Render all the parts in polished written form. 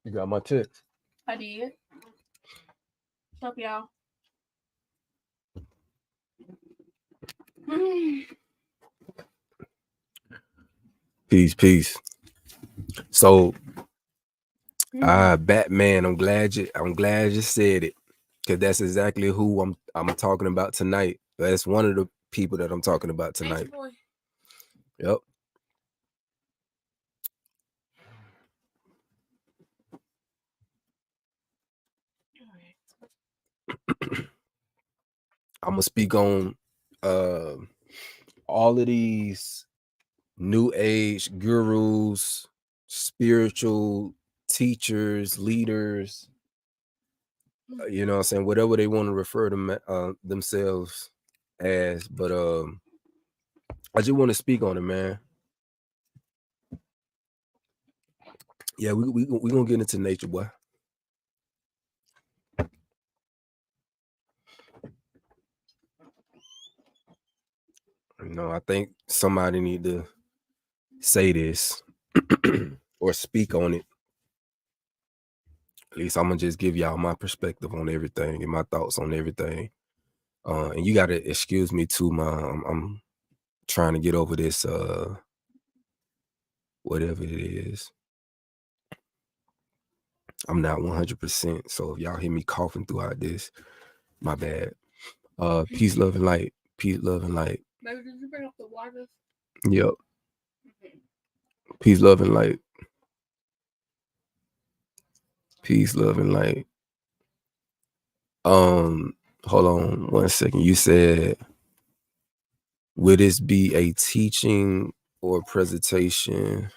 You got my text. I did. What's up, y'all? Peace. So, Batman, I'm glad you said it, because that's exactly who I'm talking about tonight. That's one of the people that I'm talking about tonight. Yep. I'm gonna speak on all of these new age gurus, spiritual teachers, leaders, you know what I'm saying, whatever they want to refer to themselves as. But I just want to speak on it, man. Yeah, we gonna get into nature, boy. I think somebody need to say this or speak on it. At least I'm gonna just give y'all my perspective on everything and my thoughts on everything. And you gotta excuse me too, I'm trying to get over this whatever it is. I'm not 100%, so if y'all hear me coughing throughout this, my bad. Peace, love, and light. Peace, love, and light. Baby, did you bring up the water? Yep. Peace, love, and light. Peace, love, and light. Hold on 1 second. You said, would this be a teaching or presentation?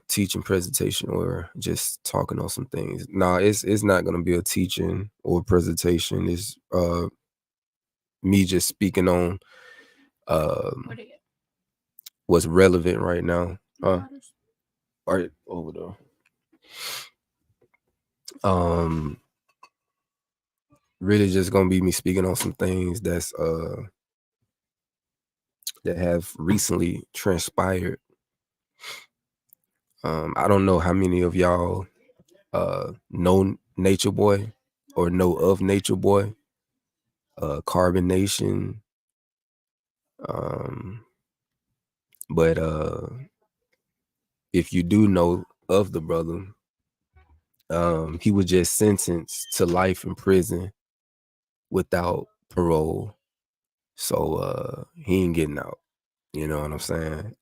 Teaching, presentation, or just talking on some things? Nah, it's not gonna be a teaching or presentation. It's me just speaking on what's relevant right now. Right over there. Really just gonna be me speaking on some things that's that have recently transpired. I don't know how many of y'all know Nature Boy or know of Nature Boy, Carbon Nation. But if you do know of the brother, he was just sentenced to life in prison without parole. So he ain't getting out. You know what I'm saying?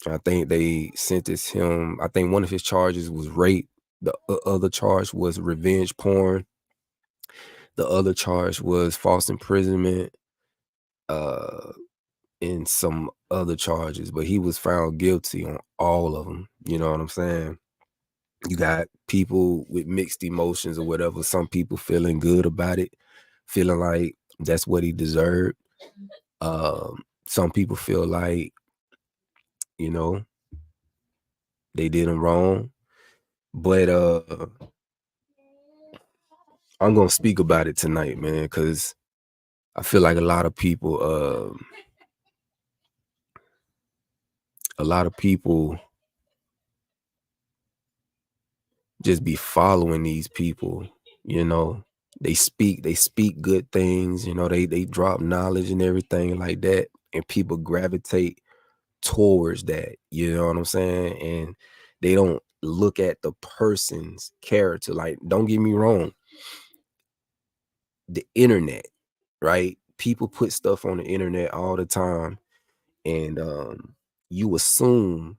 I think they sentenced him. I think one of his charges was rape. The other charge was revenge porn. The other charge was false imprisonment, and some other charges. But he was found guilty on all of them. You know what I'm saying? You got people with mixed emotions or whatever. Some people feeling good about it, feeling like that's what he deserved. Some people feel like, they did him wrong. But I'm gonna speak about it tonight, man, because I feel like a lot of people just be following these people. They speak good things, they drop knowledge and everything like that, and people gravitate towards that, you know what I'm saying? And they don't look at the person's character. Like, don't get me wrong, the internet, right? People put stuff on the internet all the time, and you assume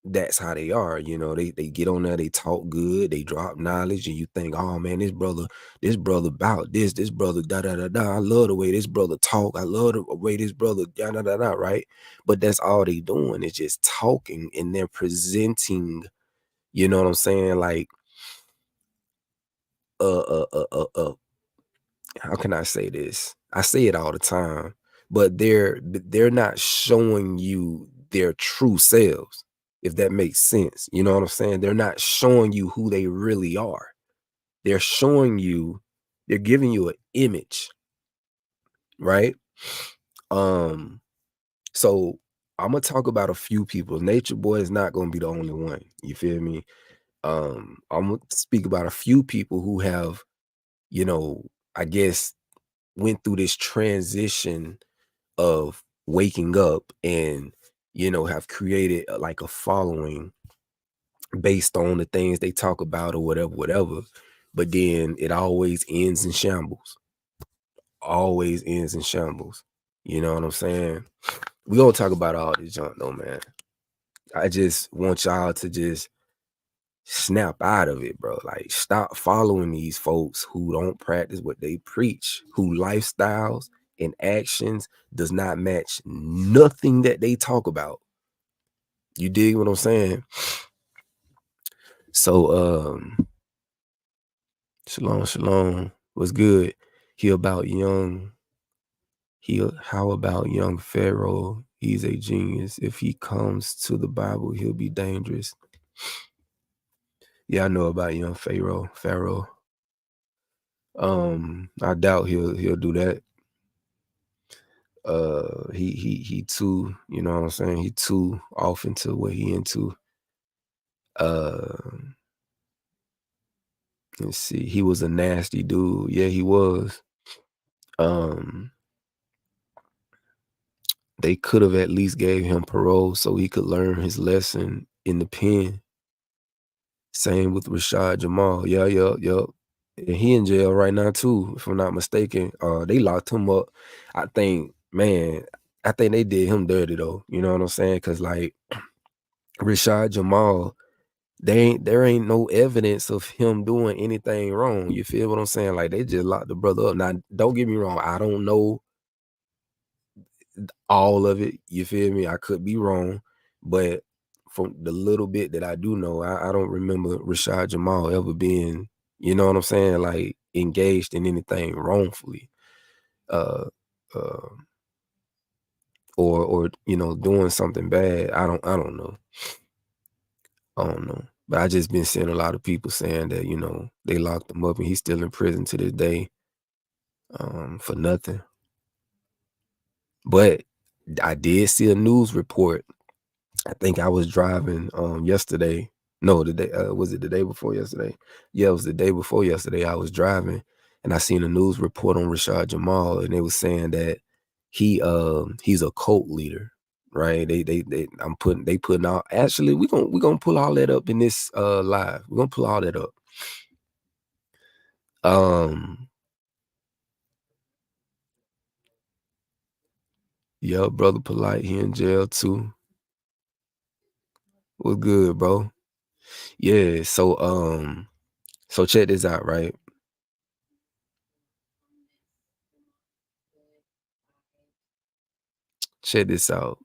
that's how they are. They get on there, they talk good, they drop knowledge, and you think, oh man, this brother about this brother da da da da. I love the way this brother talk. I love the way this brother da da da da. Right? But that's all they doing is just talking, and they're presenting. You know what I'm saying? Like, how can I say this? I say it all the time, but they're not showing you their true selves, if that makes sense. You know what I'm saying? They're not showing you who they really are. They're giving you an image, right? So I'ma talk about a few people. Nature Boy is not gonna be the only one. You feel me? I'm gonna speak about a few people who have, you know, I guess went through this transition of waking up and, have created like a following based on the things they talk about or whatever, whatever. But then it always ends in shambles. Always ends in shambles. You know what I'm saying? We gonna talk about all this junk though, man. I just want y'all to just snap out of it, bro. Like, stop following these folks who don't practice what they preach, who lifestyles and actions does not match nothing that they talk about. You dig what I'm saying? So, shalom. What's good? How about young Pharaoh? He's a genius. If he comes to the Bible, he'll be dangerous. Yeah, I know about young Pharaoh. I doubt he'll do that. He too, you know what I'm saying? He too off into what he into. Let's see. He was a nasty dude. Yeah, he was. They could have at least gave him parole so he could learn his lesson in the pen. Same with Rashad Jamal. Yeah. And he in jail right now too, if I'm not mistaken. They locked him up. I think they did him dirty though. You know what I'm saying? Cause like Rashad Jamal, there ain't no evidence of him doing anything wrong. You feel what I'm saying? Like, they just locked the brother up. Now, don't get me wrong, I don't know all of it. You feel me? I could be wrong, but from the little bit that I do know, I don't remember Rashad Jamal ever being, you know what I'm saying, like, engaged in anything wrongfully, uh, uh, or doing something bad. I don't know. I don't know. But I just been seeing a lot of people saying that, they locked him up and he's still in prison to this day, for nothing. But I did see a news report. I think I was driving yesterday. No, the day was it the day before yesterday? Yeah, it was the day before yesterday. I was driving and I seen a news report on Rashad Jamal, and they was saying that he's a cult leader. Right. They putting out, actually we're gonna pull all that up in this live. We're gonna pull all that up. Yeah, brother Polite, he in jail too. What's good, bro? Yeah, so check this out, right? Check this out.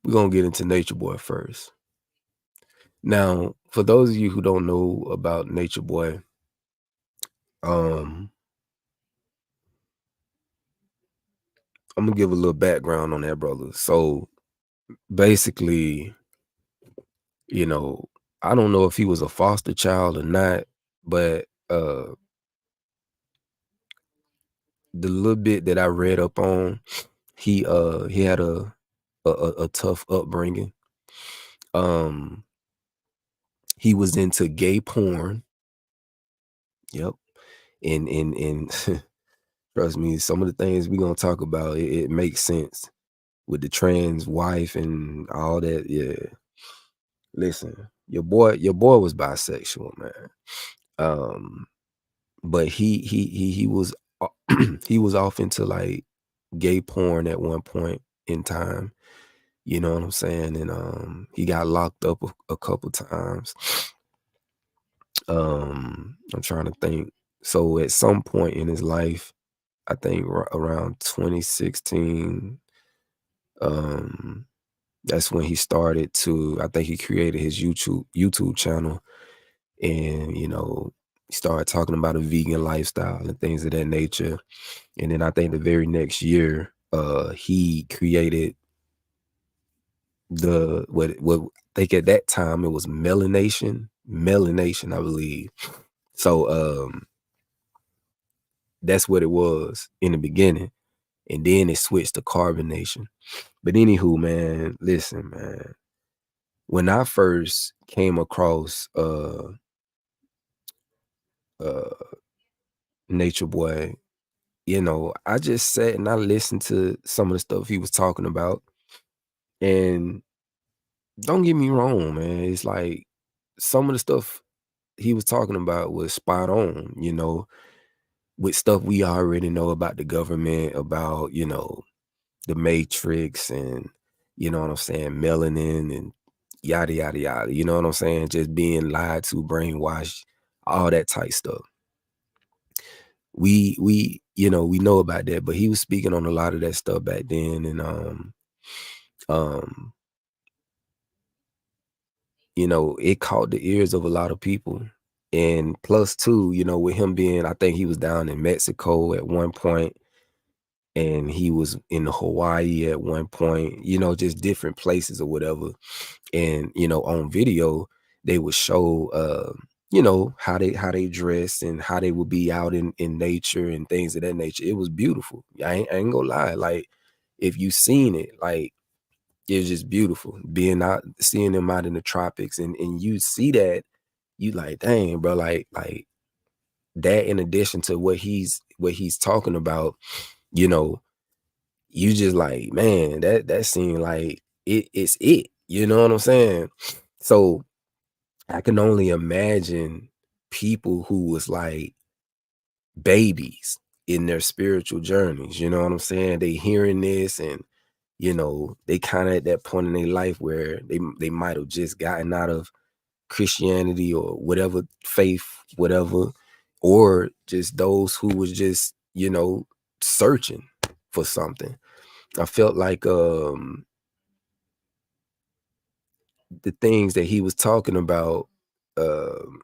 We're gonna get into Nature Boy first. Now, for those of you who don't know about Nature Boy, I'm gonna give a little background on that brother. So basically, I don't know if he was a foster child or not, but the little bit that I read up on, he had a tough upbringing. He was into gay porn. Yep. And trust me, some of the things we're gonna talk about, it makes sense with the trans wife and all that. Yeah. Listen, your boy was bisexual, man. But he was he was off into like gay porn at one point in time. You know what I'm saying? And he got locked up a couple times. I'm trying to think. So at some point in his life, I think around 2016, that's when he started to, I think he created his YouTube channel, and he started talking about a vegan lifestyle and things of that nature. And then I think the very next year, he created what I think at that time it was melanation, I believe. So that's what it was in the beginning. and then it switched to carbonation. But anywho, man, listen, man. When I first came across uh Nature Boy, I just sat and I listened to some of the stuff he was talking about. And don't get me wrong, man. It's like some of the stuff he was talking about was spot on, with stuff we already know about the government, about, the Matrix and, you know what I'm saying, melanin and yada, yada, yada. You know what I'm saying? Just being lied to, brainwashed, all that type stuff. We know about that, but he was speaking on a lot of that stuff back then. And um, it caught the ears of a lot of people. And plus too, with him being, I think he was down in Mexico at one point, and he was in Hawaii at one point, just different places or whatever. And, on video, they would show how they dress and how they would be out in nature and things of that nature. It was beautiful. I ain't gonna lie. Like, if you seen it, like, it was just beautiful being out, seeing them out in the tropics, and you see that, you like, dang, bro, like that, in addition to what he's talking about, you know, you just like, man, that seemed like it's it. You know what I'm saying? So I can only imagine people who was like babies in their spiritual journeys. You know what I'm saying? They hearing this, and they kind of at that point in their life where they might have just gotten out of Christianity or whatever faith, whatever, or just those who was just, searching for something. I felt like the things that he was talking about, um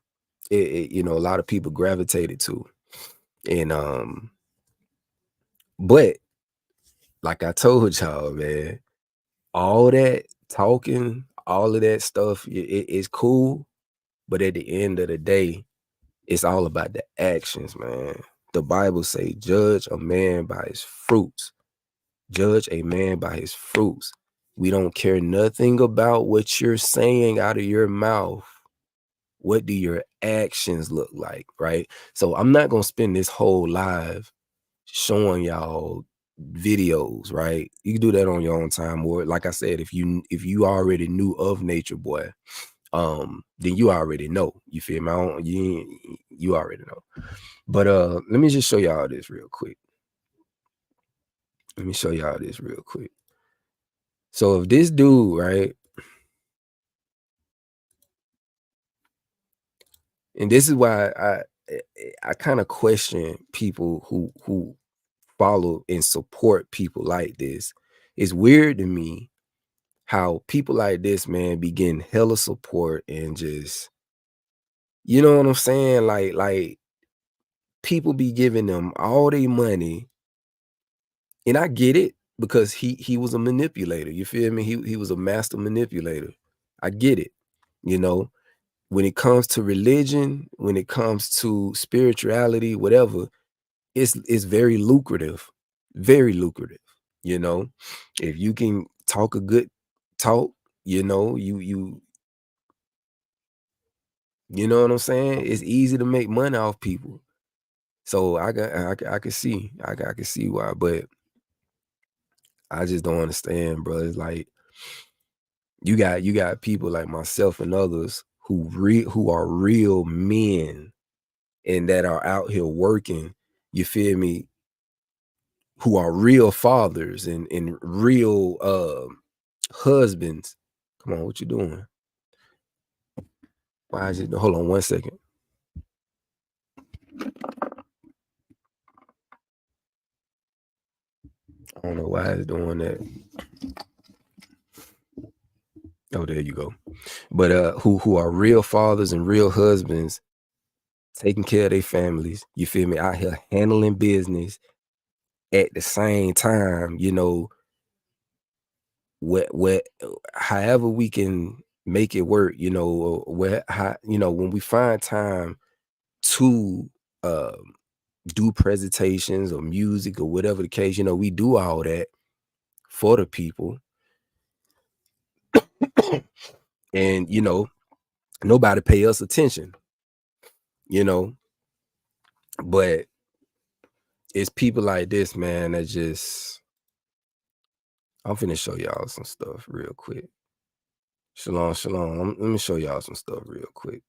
a lot of people gravitated to. And but like I told y'all, man, all that talking, all of that stuff, it's cool, but at the end of the day, it's all about the actions, man. The Bible say, judge a man by his fruits. Judge a man by his fruits. We don't care nothing about what you're saying out of your mouth. What do your actions look like, right? So I'm not gonna spend this whole live showing y'all videos, right? You can do that on your own time, or like I said, if you already knew of Nature Boy, then you already know. You feel me? You already know. But let me just show y'all this real quick. Let me show y'all this real quick. So if this dude, right, and this is why I kind of question people who follow and support people like this. It's weird to me how people like this, man, be getting hella support and just, you know what I'm saying? Like people be giving them all their money, and I get it because he was a manipulator. You feel me? He was a master manipulator. I get it. You know, when it comes to religion, when it comes to spirituality, whatever, it's very lucrative. Very lucrative. You know, if you can talk a good talk, you know what I'm saying? It's easy to make money off people. So I can see. I can see why, but I just don't understand, bro. It's like you got people like myself and others who are real men and that are out here working, you feel me, who are real fathers and real husbands. Come on, what you doing? Why is it, hold on one second. I don't know why it's doing that. Oh, there you go. But who are real fathers and real husbands, taking care of their families, you feel me, out here handling business at the same time, what however we can make it work, where how, when we find time to do presentations or music or whatever the case. You know, we do all that for the people. And, you know, nobody pay us attention, you know, but it's people like this, man, that just, I'm finna show y'all some stuff real quick. Shalom, shalom. Let me show y'all some stuff real quick.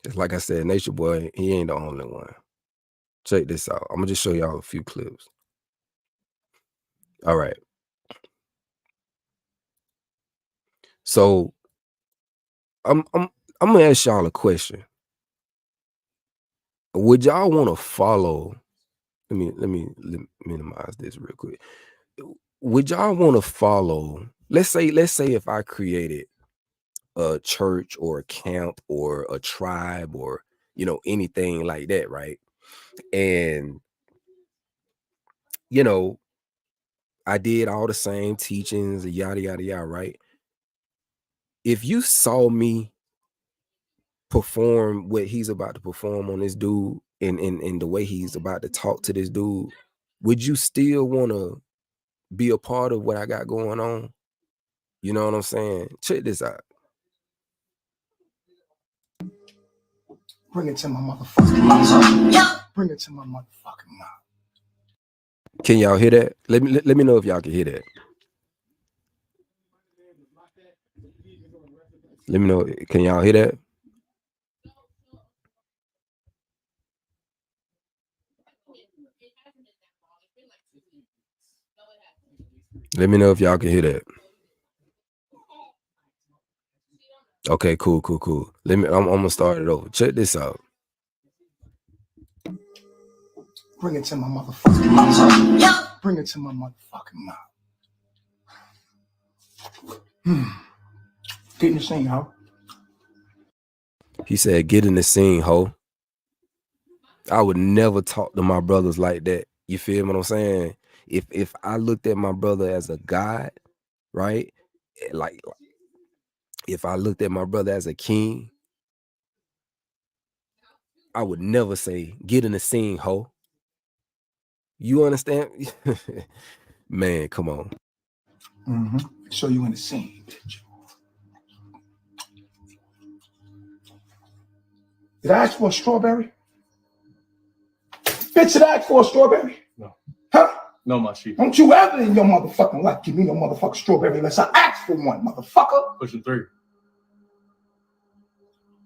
Just like I said, Nature Boy, he ain't the only one. Check this out. I'm gonna just show y'all a few clips. All right. So I'm gonna ask y'all a question. Would y'all want to follow? Let me minimize this real quick. Would y'all want to follow? Let's say if I created a church or a camp or a tribe or, you know, anything like that, right? And, you know, I did all the same teachings, yada yada yada, right? If you saw me perform what he's about to perform on this dude and the way he's about to talk to this dude, would you still want to be a part of what I got going on? You know what I'm saying? Check this out. Bring it to my motherfucking mouth. Bring it to my motherfucking mouth. Can y'all hear that? Let me know if y'all can hear that. Let me know. Can y'all hear that? Let me know if y'all can hear that. Okay, cool. I'm gonna start it over. Check this out. Bring it to my motherfucking mouth. Bring it to my motherfucking mouth. Get in the scene, ho. He said, "Get in the scene, ho." I would never talk to my brothers like that. You feel what I'm saying? If I looked at my brother as a god, right? Like if I looked at my brother as a king, I would never say, "Get in the scene, ho." You understand? Man, come on. Show you in the scene, bitch. Did I ask for a strawberry? Bitch, did I ask for a strawberry? No. Huh? No, my chief. Don't you ever in your motherfucking life give me no motherfucking strawberry unless I ask for one, motherfucker. Pushing 3.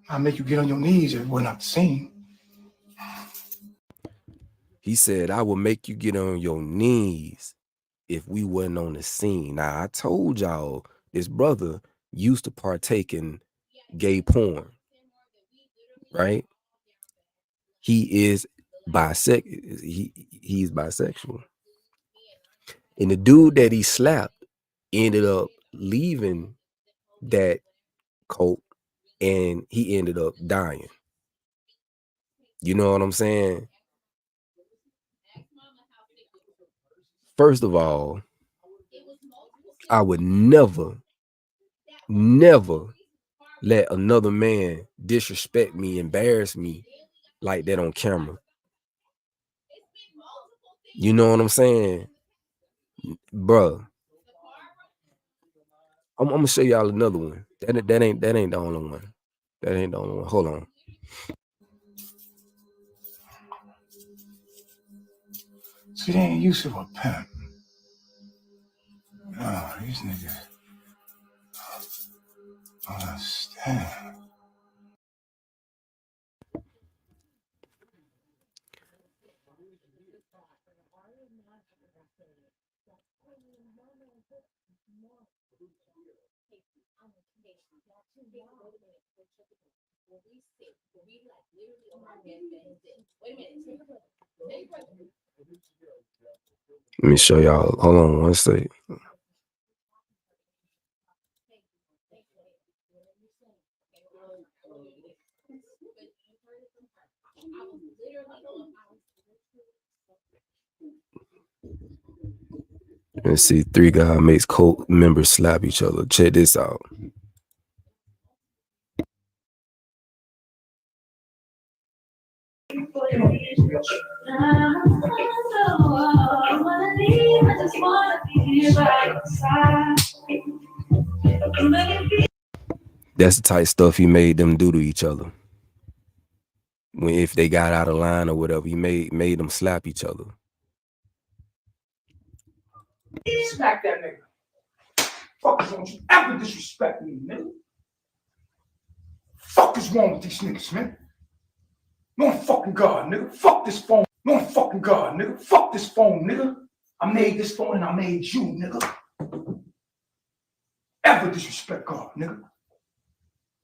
I'll make you get on your knees if we're not the scene. He said, "I will make you get on your knees if we wasn't on the scene." Now, I told y'all this brother used to partake in gay porn, right? He is bisexual. He's bisexual. And the dude that he slapped ended up leaving that cult and he ended up dying. You know what I'm saying? First of all, I would never let another man disrespect me, embarrass me like that on camera. You know what I'm saying? Bruh. I'm gonna show y'all another one. That ain't the only one. That ain't the only one. Hold on. See, they ain't used to a pimp. Oh, these niggas don't understand. Let me show y'all. Hold on one second. Let's see, 3 guys makes cult members slap each other. Check this out. That's the type of stuff he made them do to each other. When if they got out of line or whatever, he made them slap each other. Smack that nigga. Fuckers, don't you ever disrespect me, nigga. Fuck is wrong with these niggas, man? No fucking God, nigga. Fuck this phone. No fucking God, nigga. Fuck this phone, nigga. I made this phone and I made you, nigga. Ever disrespect God, nigga.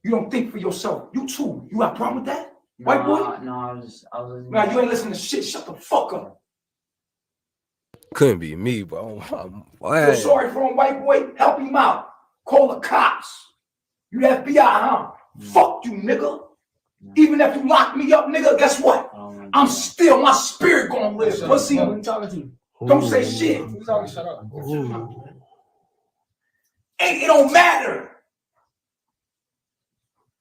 You don't think for yourself. You too. You got a problem with that? No, White boy? No, I was listening. Nah, you ain't listening to shit. Shut the fuck up. Couldn't be me, bro. Feel sorry for him, white boy? Help him out. Call the cops. You the FBI, huh? Fuck you, nigga. Even if you lock me up, nigga, guess what? I'm still, my spirit gonna live, pussy. Who you talking to? Don't say shit. Who you talking to? Shut up. It don't matter.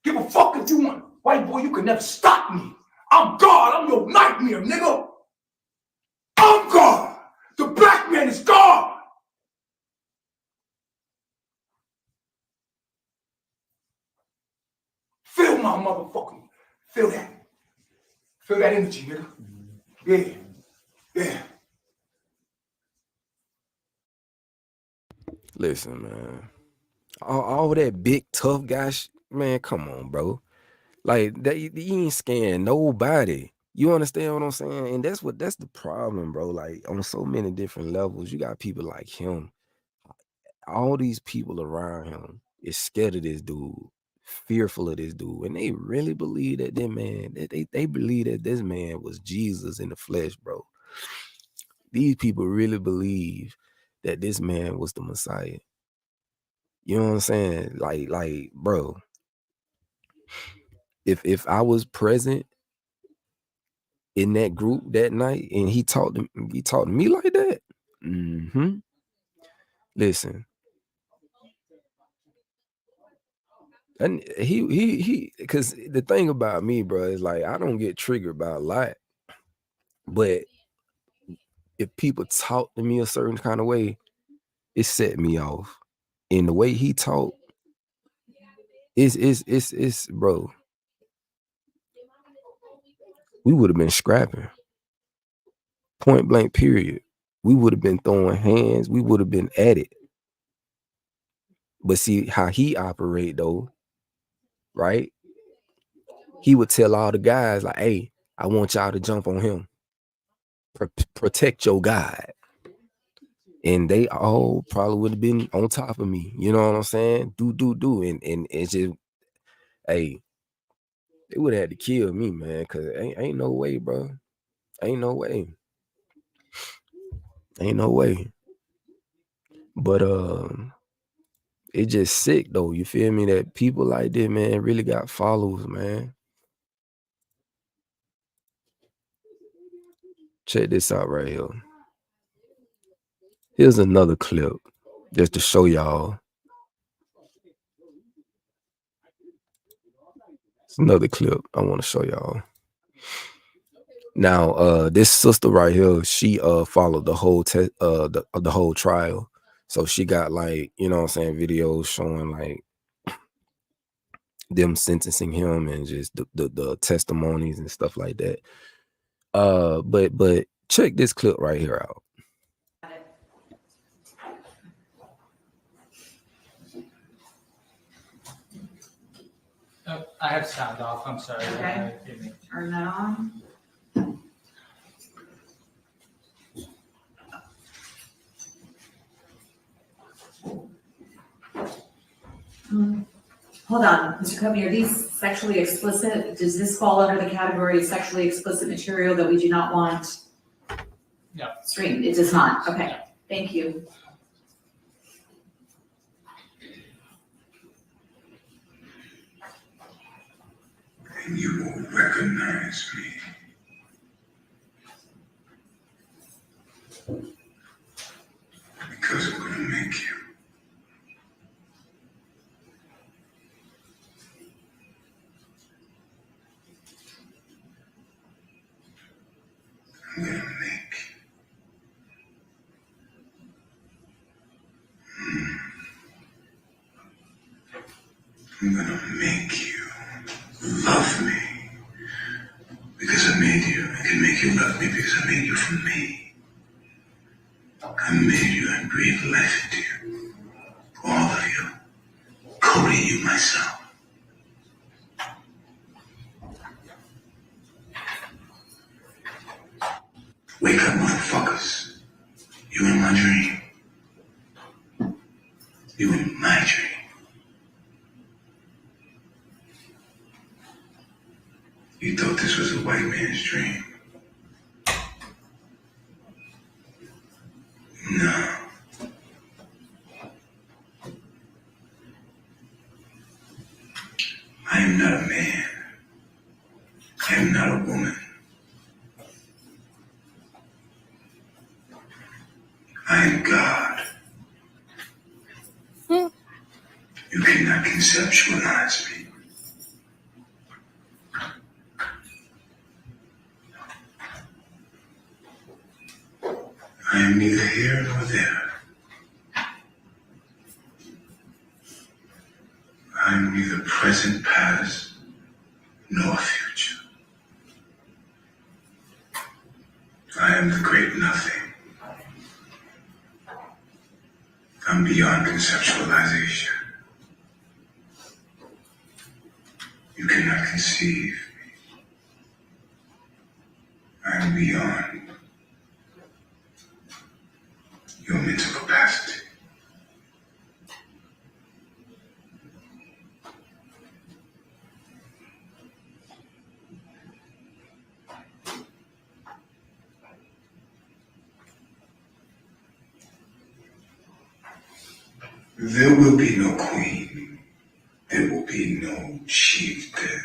Give a fuck if you want. White boy, you can never stop me. I'm God. I'm your nightmare, nigga. I'm God. The black man is God. Feel my motherfucking. Feel that. Feel that energy, nigga. Yeah. Yeah. Listen, man. All that big tough guy, man. Come on, bro. Like that, you ain't scaring nobody. You understand what I'm saying? And that's the problem, bro. Like on so many different levels, you got people like him. All these people around him is scared of this dude, fearful of this dude, and they really believe that that man, they believe that this man was Jesus in the flesh, bro. These people really believe that this man was the Messiah. You know what I'm saying? Like, bro. If I was present in that group that night and he talked to me like that, listen, and he because the thing about me, bro, is like I don't get triggered by a lot, but if people talk to me a certain kind of way, it set me off. And the way he talked, it's bro, we would have been scrapping, point blank, period. We would have been throwing hands. We would have been at it. But see how he operate though, right? He would tell all the guys like, "Hey, I want y'all to jump on him. Protect your guy." And they all probably would have been on top of me. You know what I'm saying? Do. And it's just, hey, they would have had to kill me, man, because ain't no way, bro. Ain't no way. Ain't no way. But it's just sick though. You feel me? That people like this, man, really got followers, man. Check this out right here. Here's another clip just to show y'all. It's another clip I want to show y'all. Now, this sister right here, she followed the whole the whole trial. So she got like, you know what I'm saying, videos showing like them sentencing him and just the testimonies and stuff like that. But check this clip right here out. I have sound off. I'm sorry. Okay. Turn that on. Hold on, Mr. Covey, are these sexually explicit? Does this fall under the category of sexually explicit material that we do not want No. streamed? It does not. Okay, thank you. And you won't recognize me. Because I'm gonna make you. I'm gonna make you love me. Because I made you. I can make you love me because I made you for me. I made you and breathed life into you. All of you. Coding you myself. Wake up, motherfuckers. You in my dream. You in my dream. You thought this was a white man's dream. No. I am not a man. I am not a woman. I am God. You cannot conceptualize me. I am neither here nor there. I am neither present, past, nor future. I am the great nothing. I'm beyond conceptualization. You cannot conceive me. I am beyond your mental capacity. There will be no queen. There will be no chieftain.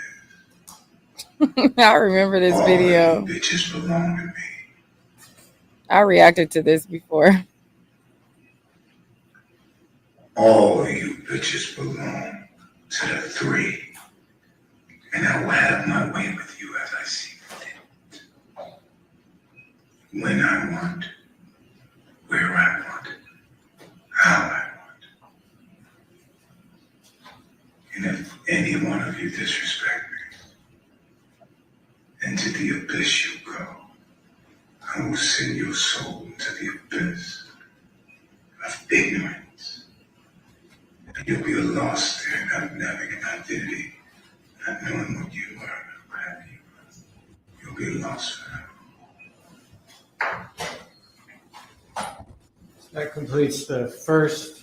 I remember this All video. of you bitches belong to me. I reacted to this before. All of you bitches belong to the three. And I will have my way with you as I see fit. When I want, where I want, how I want. And if any one of you disrespect me, into the abyss you go. I will send your soul into the abyss of ignorance. And you'll be lost there, not having an identity, not knowing what you are, what have you. You'll be lost forever. That completes the first.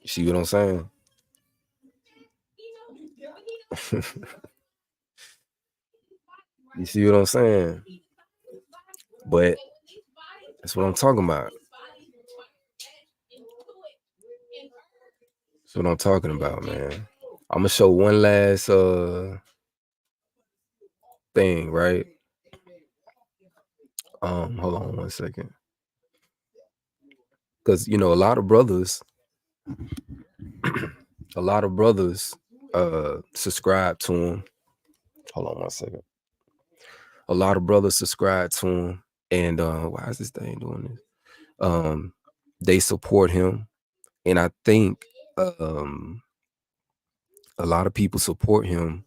You see what I'm saying? You see what I'm saying? But that's what I'm talking about. That's what I'm talking about, man. I'm gonna show one last thing, right? Hold on 1 second. Because a lot of brothers subscribe to him. Hold on 1 second. A lot of brothers subscribe to him, and why is this thing doing this? They support him, and I think a lot of people support him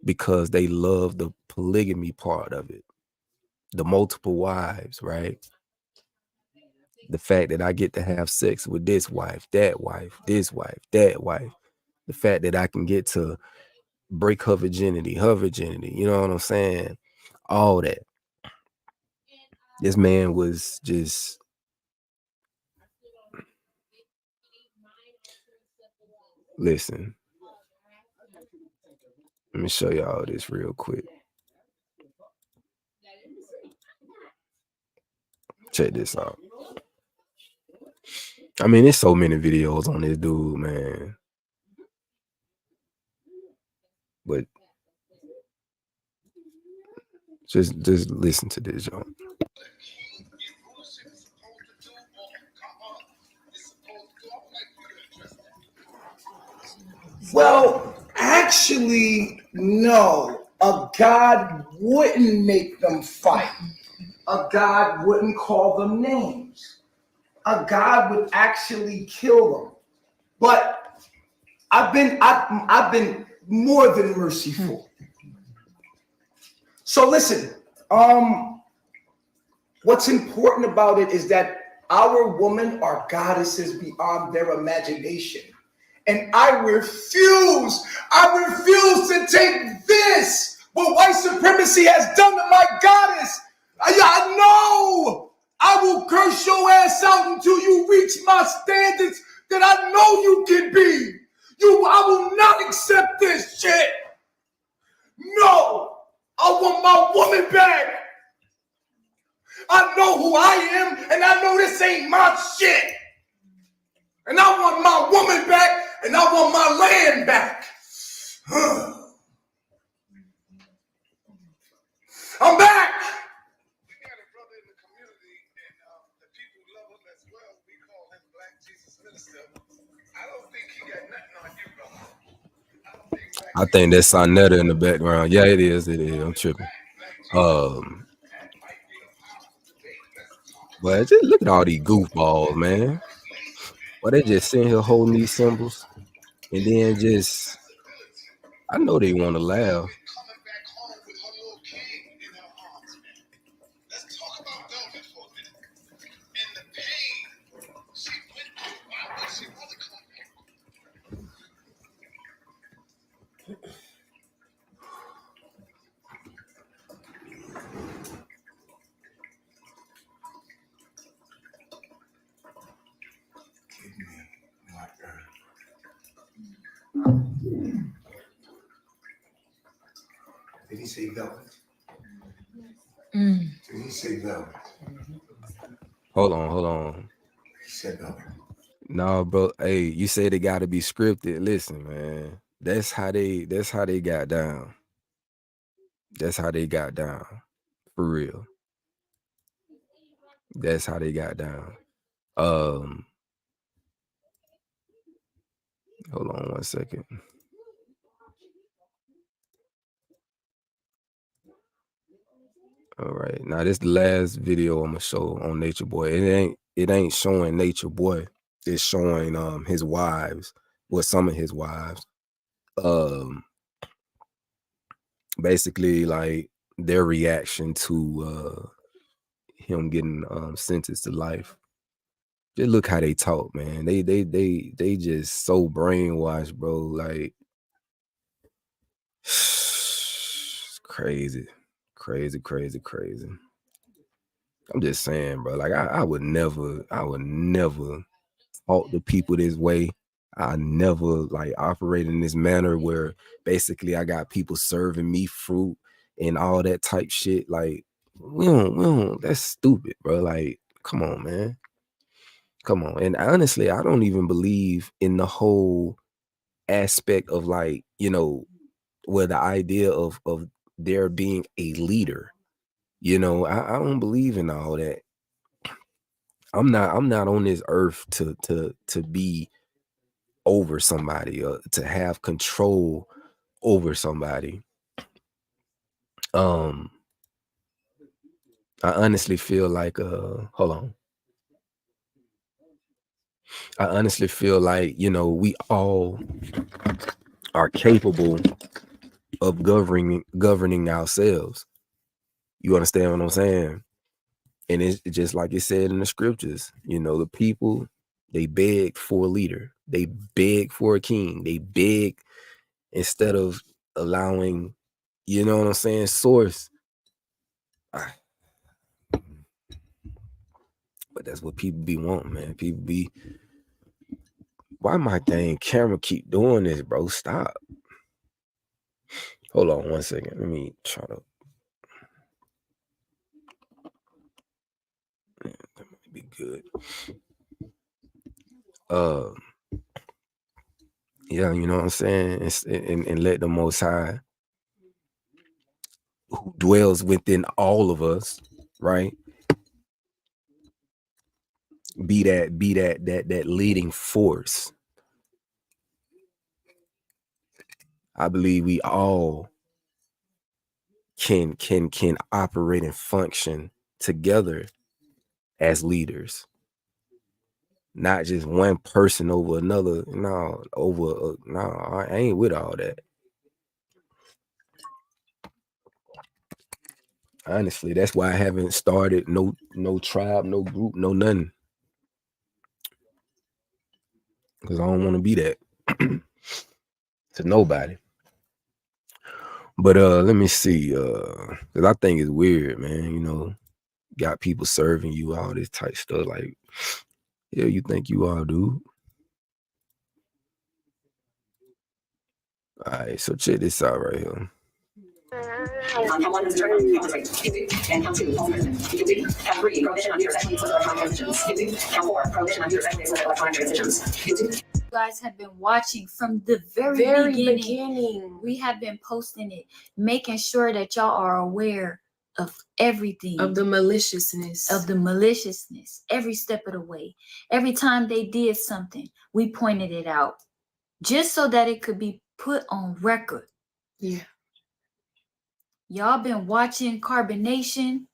because they love the polygamy part of it, the multiple wives, right? The fact that I get to have sex with this wife, that wife, this wife, that wife. The fact that I can get to break her virginity, you know what I'm saying? All that. This man was just, listen, let me show y'all this real quick. Check this out. I mean, there's so many videos on this dude, man. But just listen to this, y'all. Well, actually, no. A god wouldn't make them fight. a God wouldn't call them names. A God would actually kill them. But I've been more than merciful. So listen, what's important about it is that our women are goddesses beyond their imagination. And I refuse to take this, what white supremacy has done to my goddess. I know I will curse your ass out until you reach my standards that I know you can be. I will not accept this shit. No, I want my woman back. I know who I am, and I know this ain't my shit. And I want my woman back, and I want my land back. I'm back. We got a brother in the community, and the people love him as well. We call him Black Jesus Minister. I don't think he got nothing on you, brother. I don't think Black I think that's Sonetta in the background. Yeah, it is. It is. I'm tripping. But just look at all these goofballs, man. Well, they just sitting here holding these symbols, and then just, I know they want to laugh. coming back home with her little king in her arms, man. Let's talk about Velvet for a minute. And the pain she went through while she wasn't coming back. Give me my earth. Did he say velvet? Did he say velvet? Hold on. He said velvet. No, bro. Hey, you say they gotta be scripted. Listen, man. That's how they got down. That's how they got down. For real. That's how they got down. Hold on one second. All right. Now this is the last video I'm gonna show on Nature Boy. It ain't showing Nature Boy. It's showing his wives, well, some of his wives. Basically like their reaction to him getting sentenced to life. Just look how they talk, man. They just so brainwashed, bro. Like crazy. I'm just saying, bro. Like I would never talk to people this way. I never like operate in this manner where basically I got people serving me fruit and all that type shit. Like we don't, that's stupid, bro. Like, come on, man. Come on. And honestly, I don't even believe in the whole aspect of like, where the idea of there being a leader. I don't believe in all that. I'm not on this earth to be over somebody or to have control over somebody. I honestly feel like hold on. I honestly feel like, we all are capable of governing ourselves. You understand what I'm saying? And it's just like it said in the scriptures, the people, they beg for a leader. They beg for a king. They beg instead of allowing, you know what I'm saying, source. But that's what people be wanting, man. People be, why my dang camera keep doing this, bro? Stop. Hold on one second. Let me try to. That might be good. Yeah, you know what I'm saying? And let the Most High, who dwells within all of us, right? Be that leading force. I believe we all can operate and function together as leaders, not just one person over another. No, I ain't with all that. Honestly, that's why I haven't started no tribe, no group, no nothing. Because I don't want to be that to nobody. But let me see. Because I think it's weird, man. You know, got people serving you all this type stuff. Like, yeah, you think you are, dude? All right, so check this out right here. Count 1 is and count 2, count 3, prohibition on sexually explicit electronic transitions. Count 4, prohibition on sexually explicit electronic transitions. You guys have been watching from the very beginning. We have been posting it, making sure that y'all are aware of everything. Of the maliciousness. Every step of the way. Every time they did something, we pointed it out. Just so that it could be put on record. Yeah. Y'all been watching Carbonation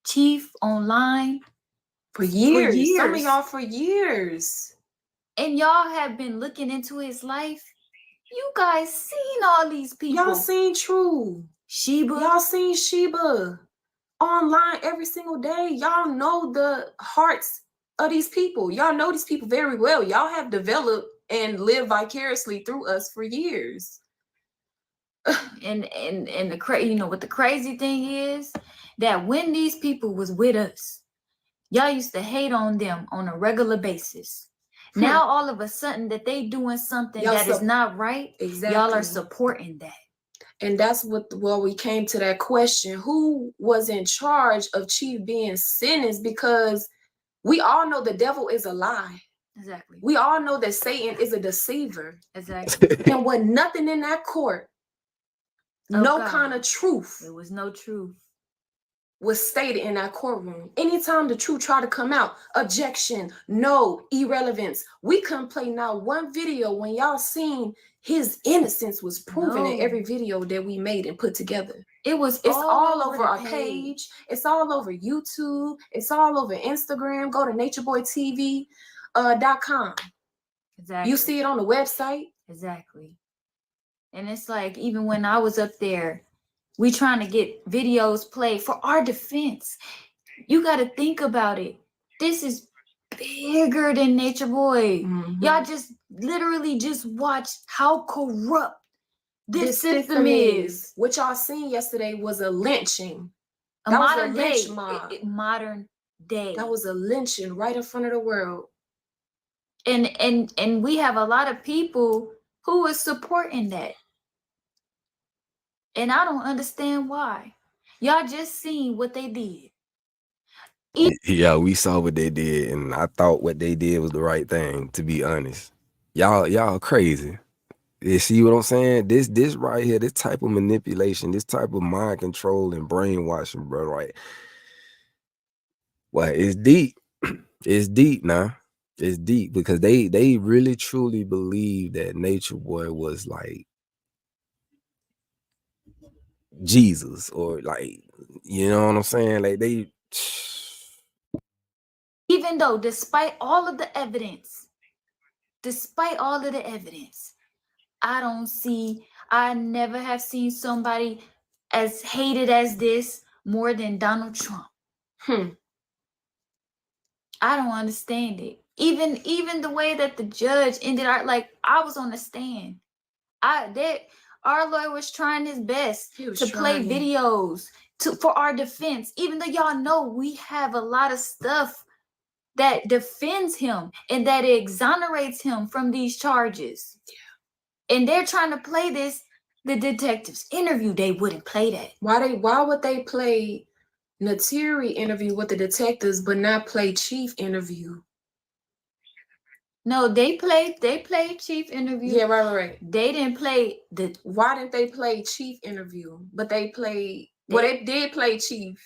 Chief online for years. Some of y'all for years. And y'all have been looking into his life. You guys seen all these people. Y'all seen True. Sheba. Y'all seen Sheba online every single day. Y'all know the hearts of these people. Y'all know these people very well. Y'all have developed and lived vicariously through us for years. And what the crazy thing is, that when these people was with us, y'all used to hate on them on a regular basis. Now all of a sudden that they doing something that is not right, exactly. Y'all are supporting that. And that's we came to that question: who was in charge of Chief being sentenced? Because we all know the devil is a lie. Exactly. We all know that Satan is a deceiver. Exactly. And with nothing in that court, kind of truth. There was no truth. Was stated in that courtroom. Anytime the truth tried to come out, objection, no, irrelevance. We couldn't play not one video when y'all seen his innocence was proven in every video that we made and put together. It's all over our page. It's all over YouTube. It's all over Instagram. Go to natureboytv.com. Exactly. You see it on the website. Exactly. And it's like, even when I was up there, we trying to get videos played for our defense. You got to think about it. This is bigger than Nature Boy. Mm-hmm. Y'all just literally just watch how corrupt this system is. What y'all seen yesterday was a lynching. Modern day. Modern day. That was a lynching right in front of the world. And we have a lot of people who is supporting that. And I don't understand why. Y'all just seen what they did. Yeah, we saw what they did, and I thought what they did was the right thing, to be honest. Y'all crazy. You see what I'm saying? This right here, this type of manipulation, this type of mind control and brainwashing, bro, right? Well, it's deep. It's deep now. It's deep because they really truly believe that Nature Boy was like Jesus, or like, you know what I'm saying? Like even though despite all of the evidence, I never have seen somebody as hated as this more than Donald Trump. I don't understand it. Even the way that the judge ended up, like, I was on the stand. Our lawyer was trying his best to play videos for our defense, even though y'all know we have a lot of stuff that defends him and that exonerates him from these charges. Yeah. And they're trying to play this, the detective's interview. They wouldn't play that. Why would they play Natiri interview with the detectives but not play Chief interview? No, they played Chief interview. Yeah, right. They didn't play why didn't they play Chief interview? But they played they did play Chief.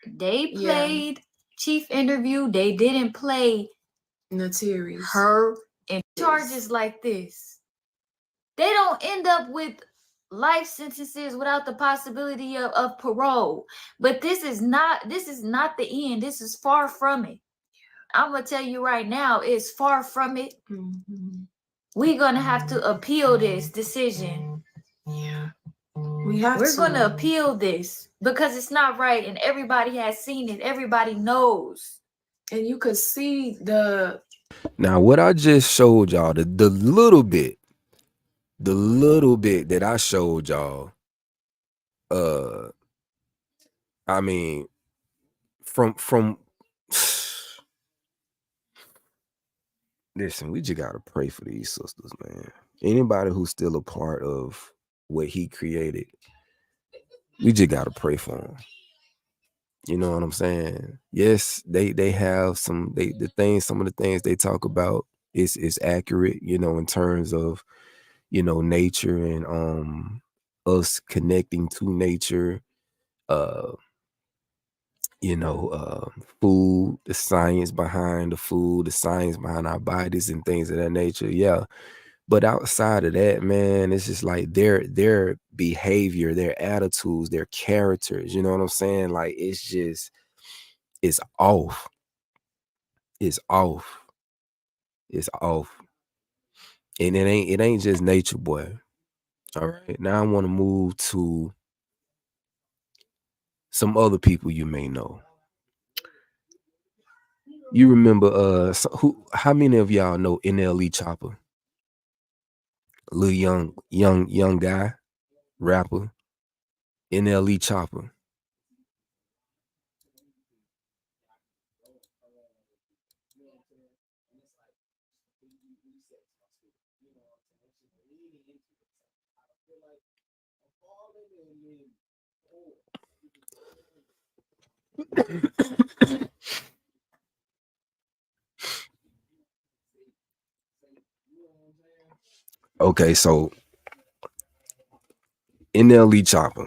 They played Chief interview. They didn't play Natiri's her in charges like this. They don't end up with life sentences without the possibility of parole. But this is not the end. This is far from it. I'm gonna tell you right now, it's far from it. We're gonna have to appeal this decision. Yeah. We're gonna appeal this because it's not right, and everybody has seen it. Everybody knows. And you could see the Now, what I just showed y'all, the little bit that I showed y'all, I mean, from listen, we just gotta pray for these sisters, man. Anybody who's still a part of what he created, we just gotta pray for them. You know what I'm saying? Yes, they have some some of the things they talk about is accurate, you know, in terms of, you know, nature and us connecting to nature, you know, food, the science behind the food, the science behind our bodies and things of that nature. Yeah. But outside of that, man, it's just like their behavior, their attitudes, their characters, you know what I'm saying? Like it's off. It's off. It's off. And it ain't just nature, boy. All right. Now I want to move to some other people you may know. You remember how many of y'all know NLE Chopper? Little young guy, rapper, NLE Chopper. Okay, so NLE Chopper,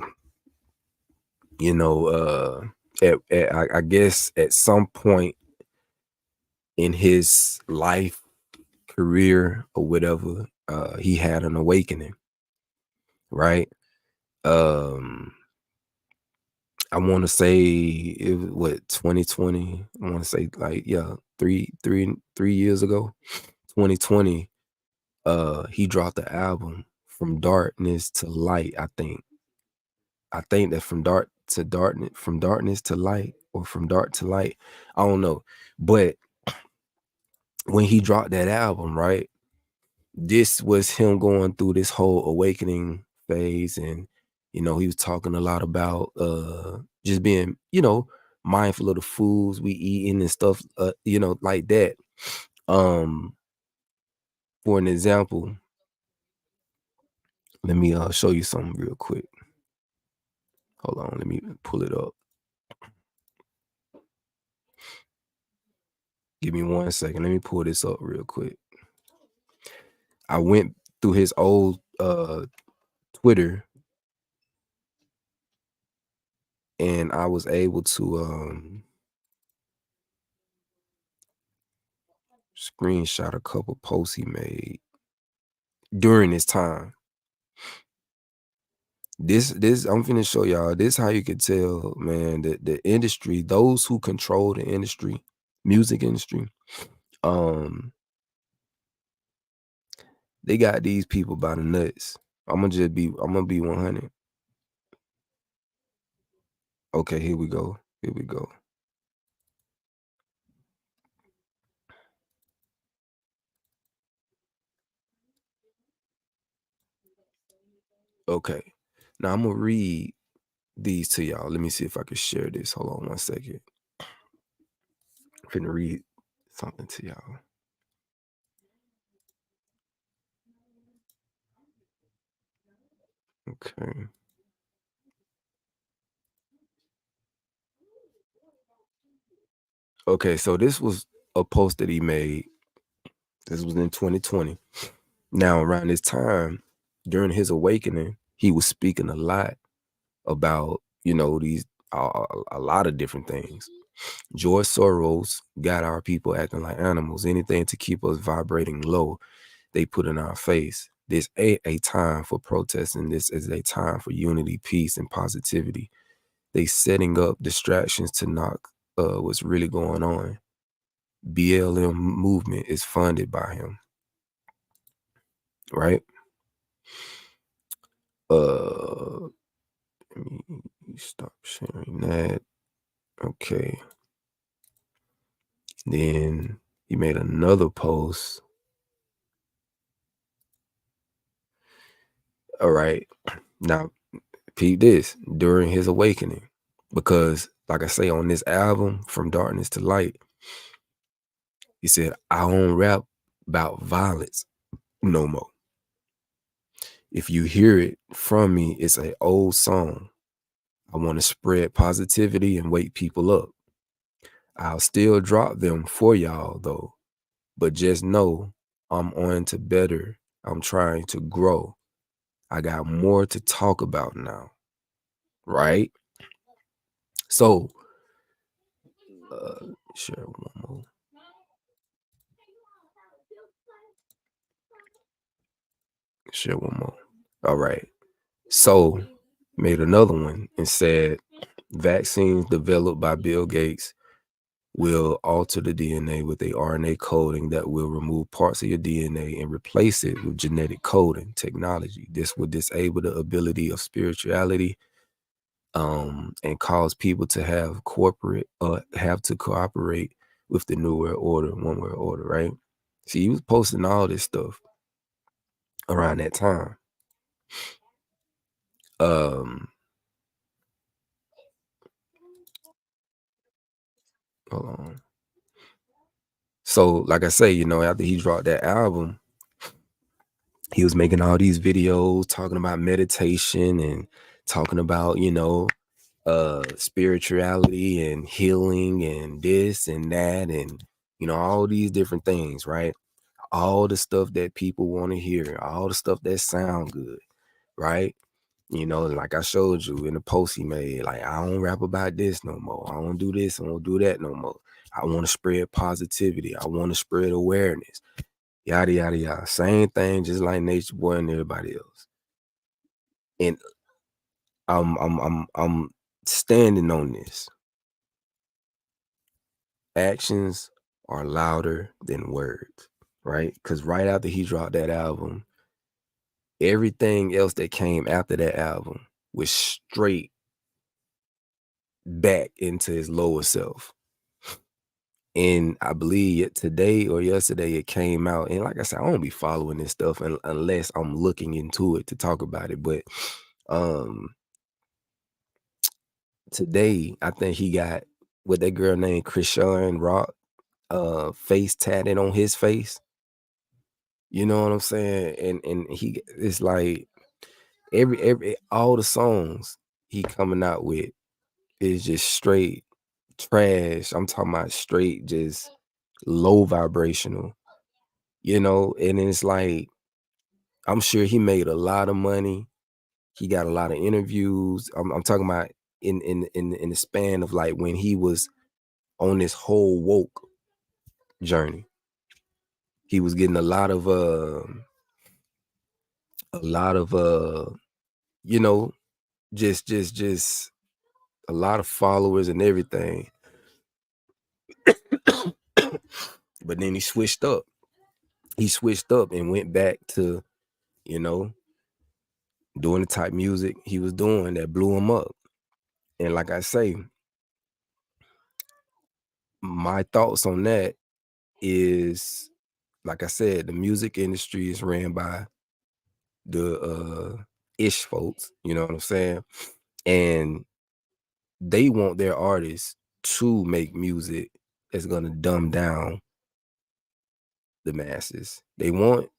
you know, I guess at some point in his life, career, or whatever, he had an awakening, right? I want to say it was what 2020. I want to say like, yeah, three years ago, 2020. He dropped the album From Darkness to Light. I think that from darkness to light, or from dark to light. I don't know, but when he dropped that album, right, this was him going through this whole awakening phase, and you know, he was talking a lot about just being, you know, mindful of the foods we eating and stuff, you know, like that. For an example, let me show you something real quick. Hold on, let me pull it up. Give me 1 second. Let me pull this up real quick. I went through his old Twitter, and I was able to screenshot a couple posts he made during this time. This I'm finna show y'all. This how you could tell, man, that the industry, those who control the industry, music industry, they got these people by the nuts. I'm gonna be 100. Okay, here we go. Okay, now I'm gonna read these to y'all. Let me see if I can share this. Hold on 1 second. I'm finna read something to y'all. Okay. Okay, so this was a post that he made. This was in 2020. Now, around this time, during his awakening, he was speaking a lot about, you know, these a lot of different things. George Soros got our people acting like animals. Anything to keep us vibrating low, they put in our face. This ain't a time for protesting. This is a time for unity, peace, and positivity. They setting up distractions to knock what's really going on. BLM movement is funded by him, right? Let me stop sharing that. Okay. Then he made another post. All right. Now, peep this during his awakening, because like I say, on this album, From Darkness to Light, he said, I don't rap about violence no more. If you hear it from me, it's an old song. I want to spread positivity and wake people up. I'll still drop them for y'all though, but just know I'm on to better. I'm trying to grow. I got more to talk about now, right? So, share one more. Share one more. All right. So, made another one and said, vaccines developed by Bill Gates will alter the DNA with a RNA coding that will remove parts of your DNA and replace it with genetic coding technology. This will disable the ability of spirituality and cause people to have to cooperate with the New World Order, One World Order, right? See, he was posting all this stuff around that time. Hold on. So, like I say, you know, after he dropped that album, he was making all these videos talking about meditation and talking about, you know, spirituality and healing and this and that and, you know, all these different things, right? All the stuff that people want to hear, all the stuff that sound good, right? You know, like I showed you in the post he made, like, I don't rap about this no more. I don't do this. I don't do that no more. I want to spread positivity. I want to spread awareness. Yada, yada, yada. Same thing, just like Nature Boy and everybody else. And I'm standing on this. Actions are louder than words, right? Because right after he dropped that album, everything else that came after that album was straight back into his lower self. And I believe today or yesterday it came out. And like I said, I don't be following this stuff unless I'm looking into it to talk about it. But today I think he got what that girl named Krishan Rock face tatted on his face. You know what I'm saying? And he, it's like every all the songs he coming out with is just straight trash. I'm talking about straight just low vibrational, you know. And it's like, I'm sure he made a lot of money. He got a lot of interviews. I'm talking about in the span of like when he was on this whole woke journey. He was getting a lot of you know, just a lot of followers and everything. But then he switched up. He switched up and went back to, you know, doing the type music he was doing that blew him up. And like I say, my thoughts on that is, like I said, the music industry is ran by the ish folks, you know what I'm saying? And they want their artists to make music that's gonna dumb down the masses. They want,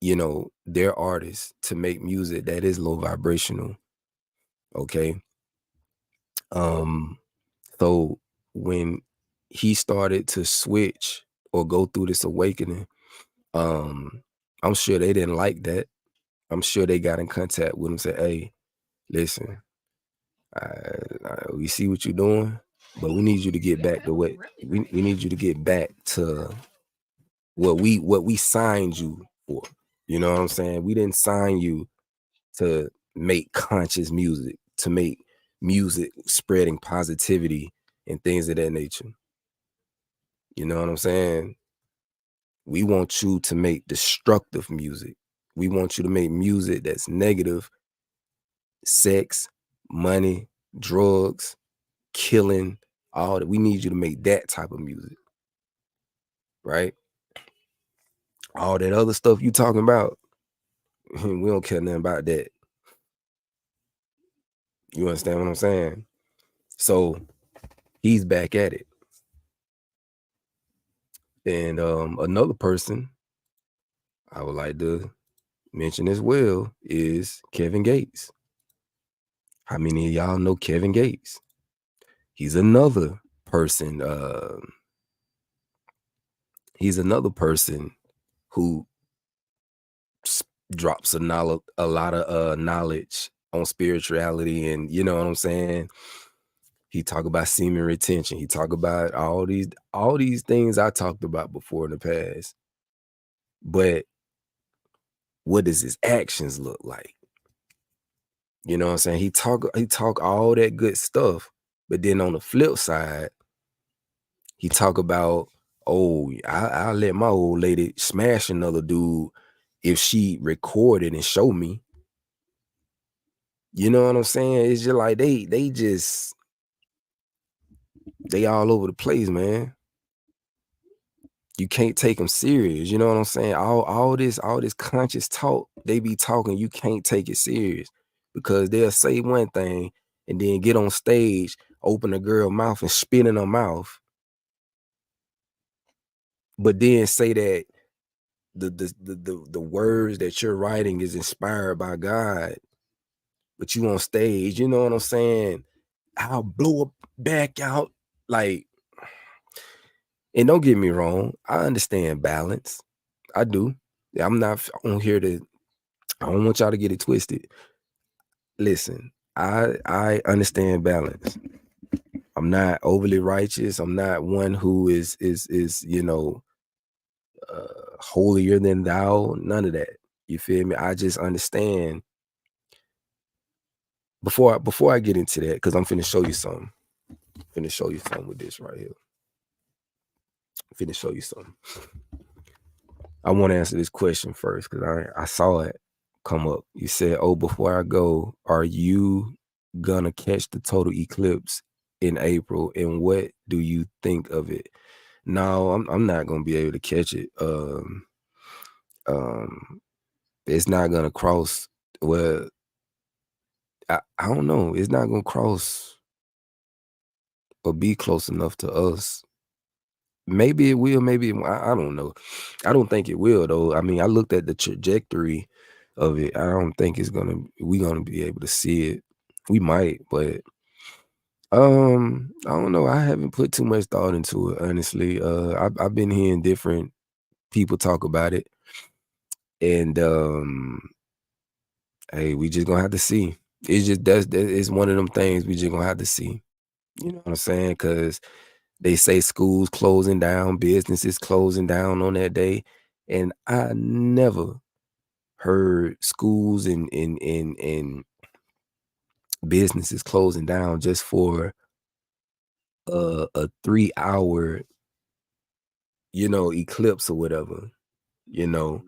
you know, their artists to make music that is low vibrational. Okay. So when he started to switch or go through this awakening, I'm sure they didn't like that. I'm sure they got in contact with him and said, hey, listen, we see what you're doing, but we need you to get back to what we need you to get back to what we signed you for. You know what I'm saying? We didn't sign you to make conscious music, to make music spreading positivity and things of that nature. You know what I'm saying? We want you to make destructive music. We want you to make music that's negative, sex, money, drugs, killing, all that. We need you to make that type of music, right? All that other stuff you talking about, we don't care nothing about that. You understand what I'm saying? So he's back at it. And another person I would like to mention as well is Kevin Gates. How many of y'all know Kevin Gates? He's another person. He's another person who drops a lot of knowledge on spirituality, and you know what I'm saying. He talk about semen retention. He talk about all these things I talked about before in the past. But what does his actions look like? You know what I'm saying? He talk all that good stuff, but then on the flip side, he talk about, oh, I'll let my old lady smash another dude if she recorded and show me. You know what I'm saying? It's just like they all over the place, man. You can't take them serious. You know what I'm saying? All this conscious talk they be talking, you can't take it serious, because they'll say one thing and then get on stage, open a girl's mouth and spit in her mouth, but then say that the words that you're writing is inspired by God, but you on stage, you know what I'm saying? I'll blow up back out, like. And don't get me wrong, I understand balance. I do. I'm not on here to, I don't want y'all to get it twisted. Listen, I understand balance. I'm not overly righteous. I'm not one who is you know, holier than thou. None of that. You feel me? I just understand. Before I get into that, because I'm finna show you something. Finna show you something with this right here. Finna show you something. I want to answer this question first, because I saw it come up. You said, oh, before I go, are you gonna catch the total eclipse in April, and what do you think of it? No, I'm not gonna be able to catch it. It's not gonna cross. Well, I don't know. It's not gonna cross or be close enough to us. Maybe it will. Maybe I don't know. I don't think it will, though. I mean, I looked at the trajectory of it. I don't think we're gonna be able to see it. We might, but I don't know. I haven't put too much thought into it, honestly. I've been hearing different people talk about it, and hey, we just gonna have to see. It's just it's one of them things we just gonna have to see. You know what I'm saying? Because they say schools closing down, businesses closing down on that day, and I never heard schools and businesses closing down just for a 3-hour, you know, eclipse or whatever, you know.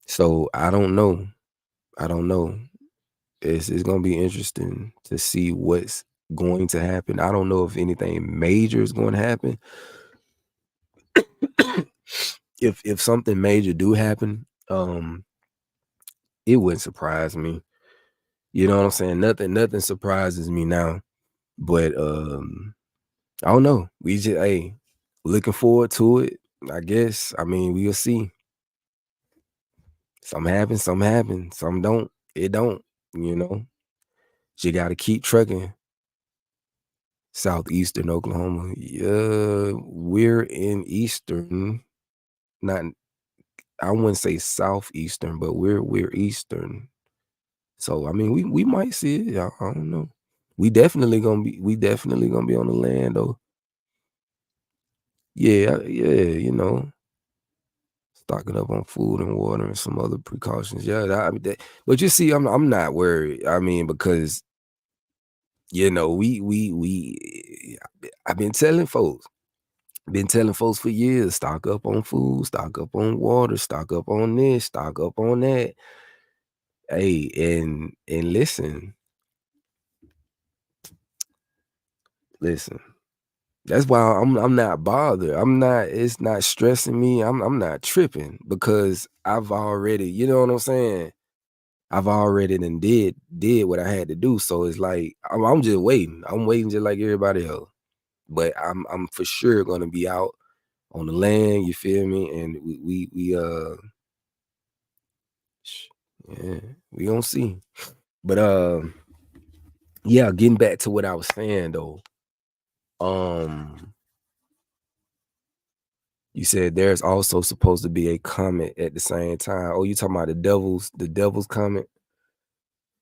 So I don't know. It's gonna be interesting to see what's going to happen. I don't know if anything major is going to happen. If something major do happen, it wouldn't surprise me. You know what I'm saying? Nothing surprises me now. But I don't know. We just looking forward to it, I guess. I mean, we'll see. Some happen, some don't. It don't, you know. You gotta keep trucking. Southeastern Oklahoma. Yeah, we're in eastern, not, I wouldn't say southeastern, but we're eastern. So I mean, we might see it. I don't know. We definitely gonna be on the land though. Yeah, you know. stocking up on food and water and some other precautions. Yeah, but you see, I'm not worried. I mean, because I've been telling folks for years, stock up on food, stock up on water, stock up on this, stock up on that. Hey, and listen. That's why I'm not bothered. It's not stressing me. I'm not tripping because I've already, you know what I'm saying? I've already did what I had to do. So it's like I'm just waiting. I'm waiting just like everybody else. But I'm for sure gonna be out on the land, you feel me? And we yeah, we gonna see. But yeah, getting back to what I was saying though. You said there's also supposed to be a comment at the same time. Oh, you talking about the devil's comment?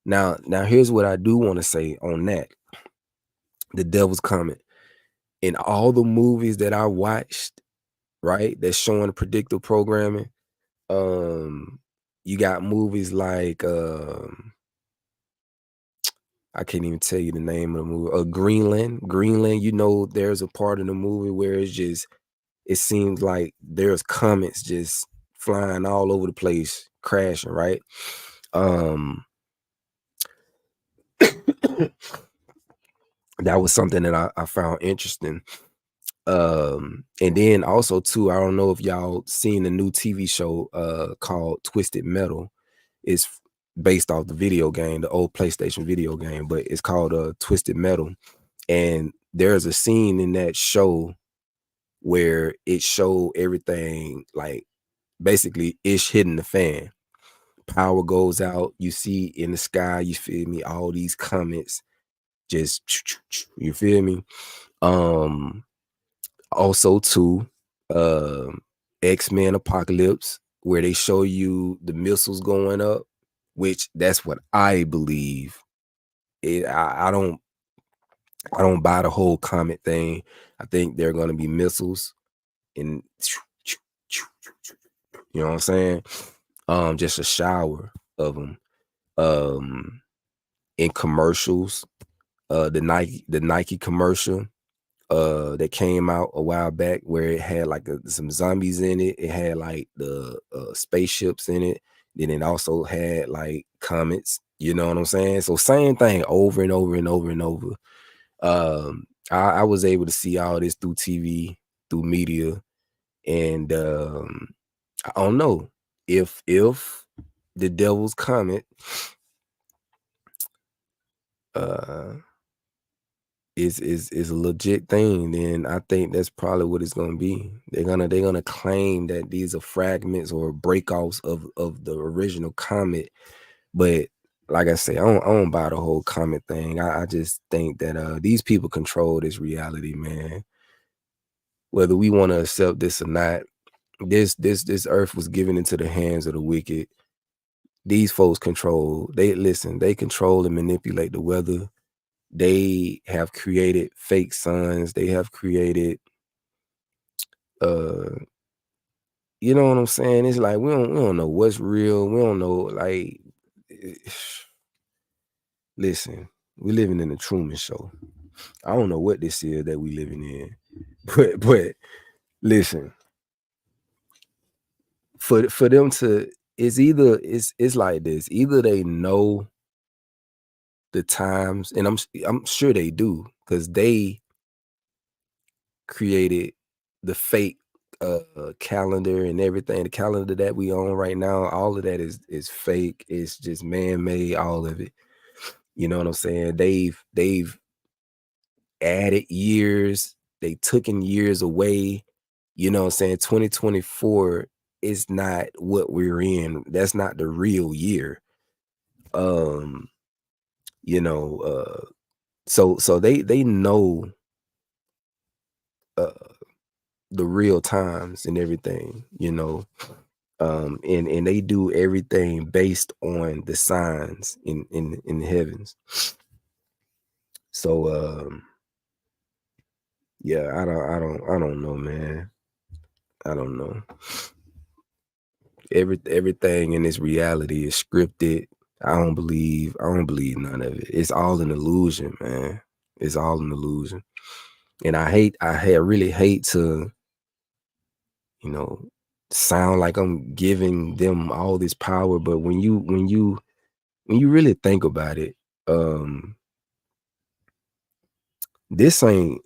Now here's what I do want to say on that. The devil's comment. In all the movies that I watched, right, that's showing predictive programming, you got movies like I can't even tell you the name of the movie. Greenland, there's a part of the movie where it seems like there's comets just flying all over the place, crashing, right? That was something that I found interesting. And then also too, I don't know if y'all seen the new TV show called Twisted Metal. It's based off the video game, the old PlayStation video game, but it's called Twisted Metal. And there's a scene in that show where it showed everything like basically ish hitting the fan. Power goes out, you see in the sky, you feel me, all these comets just, you feel me? Also too, X-Men Apocalypse, where they show you the missiles going up, which that's what I believe. I don't buy the whole comet thing. I think they're gonna be missiles and you know what I'm saying? Just a shower of them. In commercials, the Nike commercial that came out a while back where it had like some zombies in it. It had like the spaceships in it. Then it also had like comets. You know what I'm saying? So same thing over and over and over and over. I was able to see all this through TV, through media, and I don't know if the devil's comet is a legit thing, then I think that's probably what it's gonna be. They're gonna claim that these are fragments or breakoffs of the original comet. But like I say, I don't buy the whole comet thing. I just think that these people control this reality, man. Whether we want to accept this or not, this earth was given into the hands of the wicked. These folks they control and manipulate the weather. They have created fake suns. They have created, you know what I'm saying? It's like we don't know what's real. We don't know, like, listen, we living in the Truman Show. I don't know what this is that we living in, but listen, for them to, it's like this. Either they know the times, and I'm sure they do, because they created the fake calendar and everything. The calendar that we own right now, all of that is fake. It's just man-made, all of it. You know what I'm saying? They've added years, they taken years away. You know what I'm saying? 2024 is not what we're in. That's not the real year. You know, so they know the real times and everything, you know. And they do everything based on the signs in the heavens. So yeah, I don't know, man. I don't know. Everything in this reality is scripted. I don't believe none of it. It's all an illusion, man. It's all an illusion. And I really hate to, sound like I'm giving them all this power, but when you really think about it, this ain't,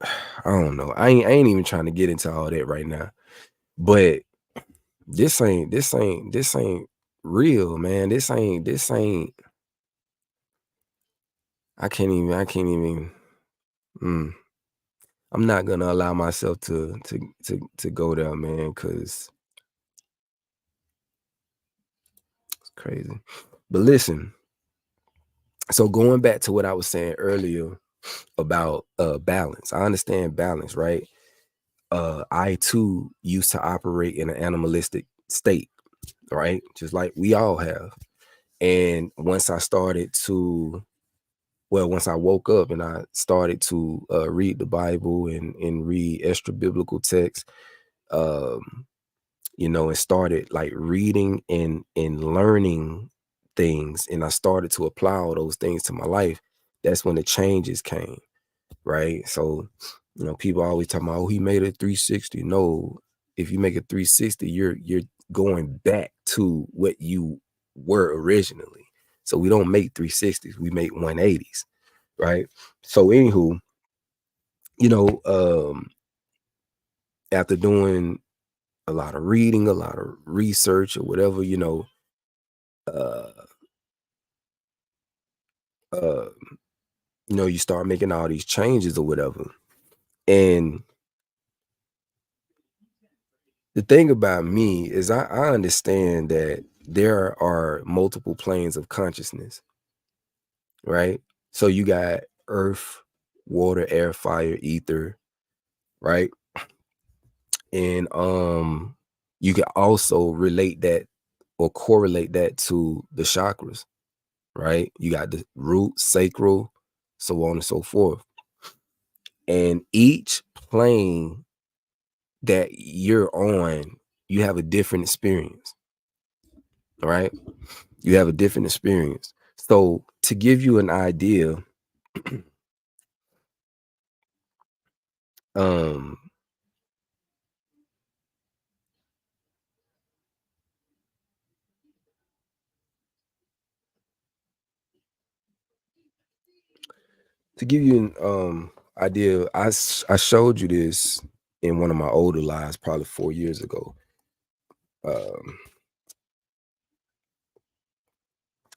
I don't know. I ain't even trying to get into all that right now. But this ain't real, man. This ain't I can't even I'm not gonna allow myself to go there, man, because it's crazy. But listen, so going back to what I was saying earlier about balance. I understand balance, right? I too used to operate in an animalistic state, right? Just like we all have. And once I woke up and I started to read the Bible and read extra biblical texts, and started like reading and learning things, and I started to apply all those things to my life, that's when the changes came, right? So, people always talk about, oh, he made a 360. No, if you make a 360, you're going back to what you were originally. So we don't make 360s, we make 180s, right? So anywho, after doing a lot of reading, a lot of research or whatever, you start making all these changes or whatever. And the thing about me is I understand that there are multiple planes of consciousness, right? So you got earth, water, air, fire, ether, right? And you can also relate that or correlate that to the chakras, right? You got the root, sacral, so on and so forth. And each plane that you're on, you have a different experience, right? You have a different experience. So to give you an idea, um, to give you an idea, I showed you this in one of my older lives, probably 4 years ago.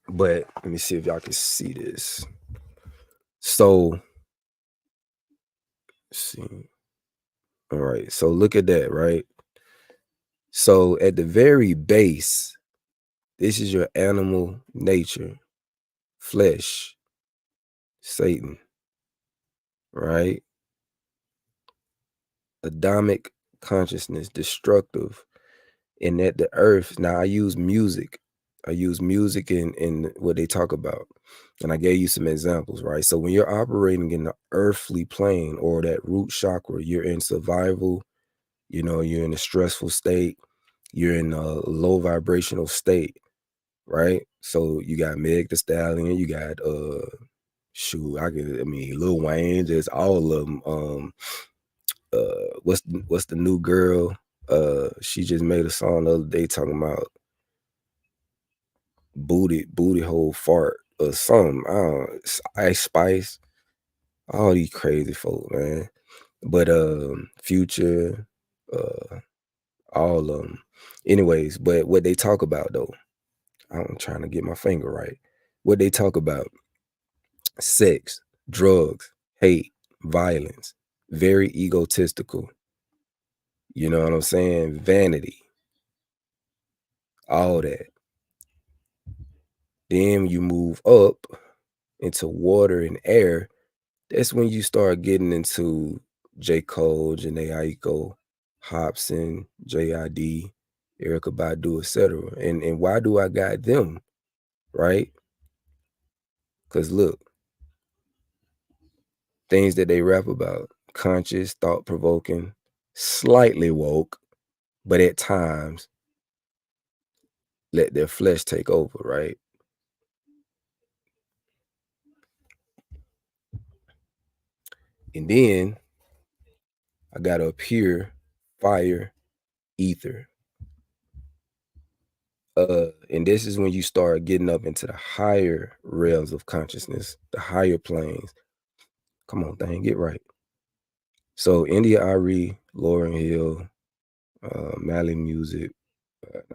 But let me see if y'all can see this. So, let's see. All right, so look at that, right? So at the very base, this is your animal nature, flesh, Satan, right? Adamic consciousness, destructive, and at the earth. Now I use music in what they talk about, and I gave you some examples, right? So when you're operating in the earthly plane or that root chakra, you're in survival, you're in a stressful state, you're in a low vibrational state, right? So you got Meg Thee Stallion, you got Lil Wayne, just all of them. What's the new girl? She just made a song the other day talking about booty hole fart or something. I don't know, Ice Spice, all these crazy folk, man. But Future, all of them. Anyways, but what they talk about though, I'm trying to get my finger right. What they talk about: sex, drugs, hate, violence, very egotistical. You know what I'm saying? Vanity, all that. Then you move up into water and air. That's when you start getting into J. Cole, Janae Aiko, Hobson, JID, Erica Badu, etc. And why do I got them, right? Because look, things that they rap about: conscious, thought-provoking, slightly woke, but at times let their flesh take over, right? And then I got up here, fire, ether. And this is when you start getting up into the higher realms of consciousness, the higher planes. Come on, thing, get right. So India Ari, Lauryn Hill, Mali Music,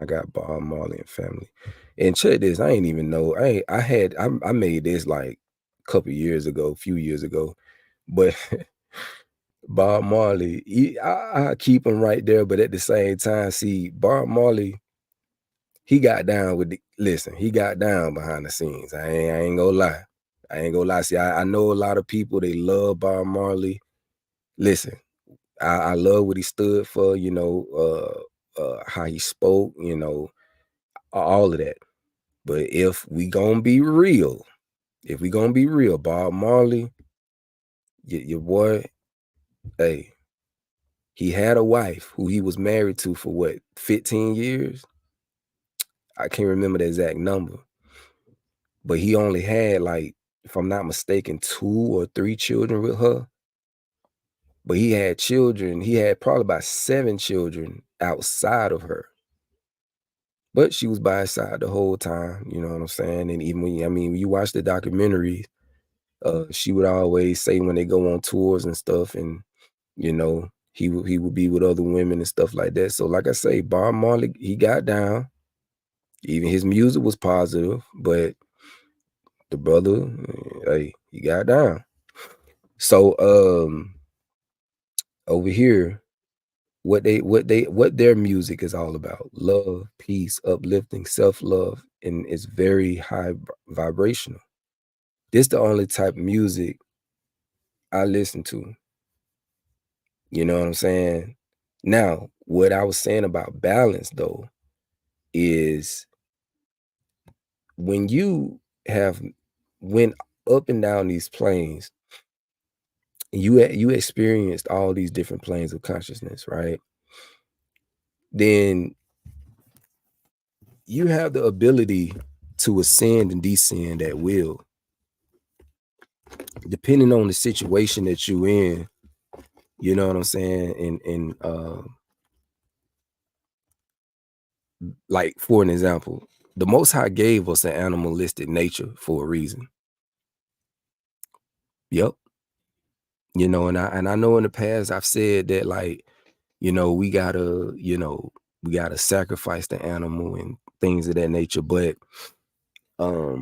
I got Bob Marley and family. And check this, I ain't even know. I made this like a couple years ago, a few years ago, but Bob Marley, I keep him right there, but at the same time, see, Bob Marley, he got down with he got down behind the scenes. I ain't gonna lie. I ain't gonna lie. See, I know a lot of people, they love Bob Marley. Listen, I love what he stood for, you know, how he spoke, you know, all of that. But if we gonna be real, Bob Marley, your boy, hey, he had a wife who he was married to for what, 15 years? I can't remember the exact number. But he only had, like, if I'm not mistaken, 2 or 3 children with her. But he had children. He had probably about 7 children outside of her. But she was by his side the whole time, you know what I'm saying? And even when you watch the documentary, she would always say when they go on tours and stuff, and you know, he would be with other women and stuff like that. So like I say, Bob Marley, he got down. Even his music was positive, but the brother, hey, he got down. So over here, what their music is all about: love, peace, uplifting, self-love, and it's very high vibrational. This the only type of music I listen to. You know what I'm saying? Now, what I was saying about balance though is when you have went up and down these planes, you experienced all these different planes of consciousness, right? Then you have the ability to ascend and descend at will, depending on the situation that you're in. You know what I'm saying? And like, for an example, the Most High gave us an animalistic nature for a reason. Yep. You know, and I know in the past I've said that, like, you know, we gotta sacrifice the animal and things of that nature. But I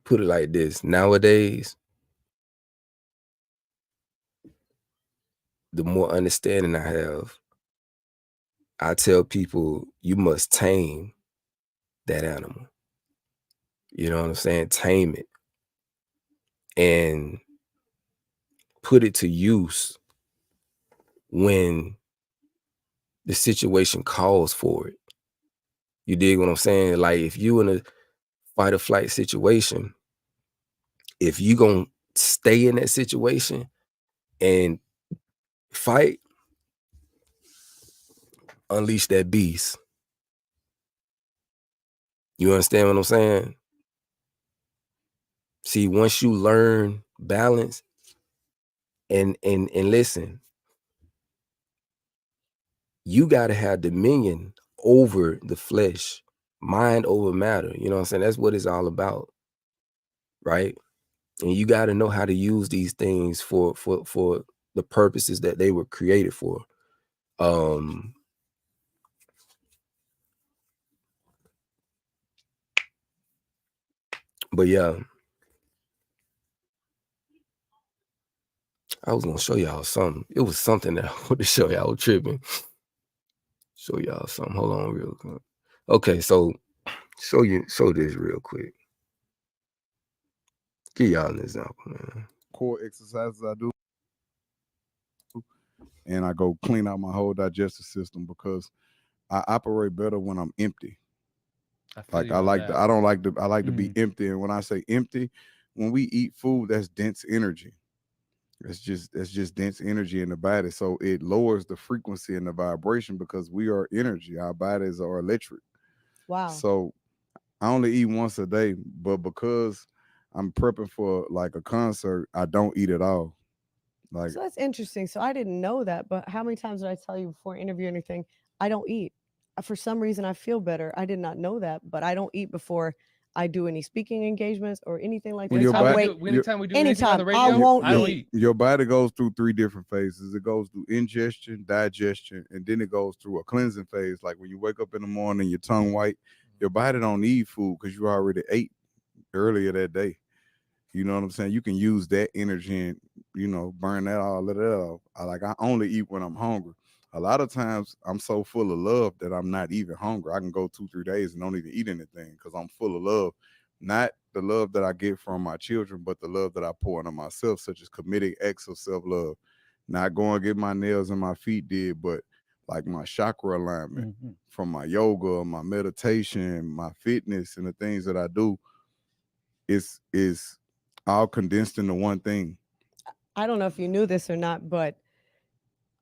put it like this: nowadays, the more understanding I have, I tell people you must tame that animal. You know what I'm saying? Tame it and put it to use when the situation calls for it. You dig what I'm saying? Like, if you in a fight or flight situation, if you gonna stay in that situation and fight, unleash that beast. You understand what I'm saying? See, once you learn balance and listen, you gotta have dominion over the flesh, mind over matter. You know what I'm saying? That's what it's all about, right? And you gotta know how to use these things for the purposes that they were created for. But yeah, I was gonna show y'all something. It was something that I wanted to show y'all. I was tripping. Show y'all something. Hold on real quick. Okay, so show this real quick. Give y'all an example, man. Core exercises I do, and I go clean out my whole digestive system because I operate better when I'm empty. I like to be empty. And when I say empty, when we eat food, that's dense energy. It's just dense energy in the body. So it lowers the frequency and the vibration because we are energy. Our bodies are electric. Wow. So I only eat once a day, but because I'm prepping for like a concert, I don't eat at all. Like, So that's interesting. So I didn't know that, but how many times did I tell you before interview or anything? I don't eat. For some reason, I feel better. I did not know that, but I don't eat before I do any speaking engagements or anything like that. Your So I body- wait. your- Anytime we do anything on the Anytime, I radio, won't I don't eat. eat. your body goes through 3 different phases. It goes through ingestion, digestion, and then it goes through a cleansing phase. Like when you wake up in the morning, your tongue white, your body don't need food because you already ate earlier that day. You know what I'm saying? You can use that energy and, burn that all of that off. I only eat when I'm hungry. A lot of times I'm so full of love that I'm not even hungry. I can go 2-3 days and don't even eat anything because I'm full of love. Not the love that I get from my children, but the love that I pour into myself, such as committing acts of self-love. Not going to get my nails and my feet did, but like my chakra alignment from my yoga, my meditation, my fitness, and the things that I do is all condensed into one thing. I don't know if you knew this or not, but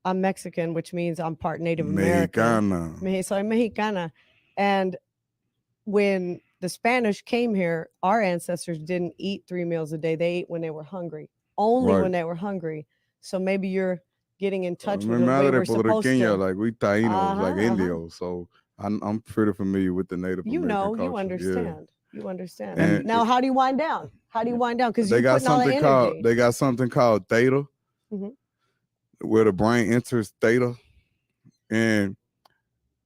I'm Mexican, which means I'm part Native American. Mexicana. So I'm Mexicana. And when the Spanish came here, our ancestors didn't eat 3 meals a day. They ate when they were hungry, only Right. when they were hungry. So maybe you're getting in touch Mi with the way madre we're supposed puertorriqueña, to. like we Tainos, like Uh-huh. Indios. So I'm pretty familiar with the Native You American know, culture. you understand. Yeah. You understand. And Now, how do you wind down? How do you wind down? Because they you're got putting all the something called energy. they got something called theta, Mhm. where the brain enters theta, and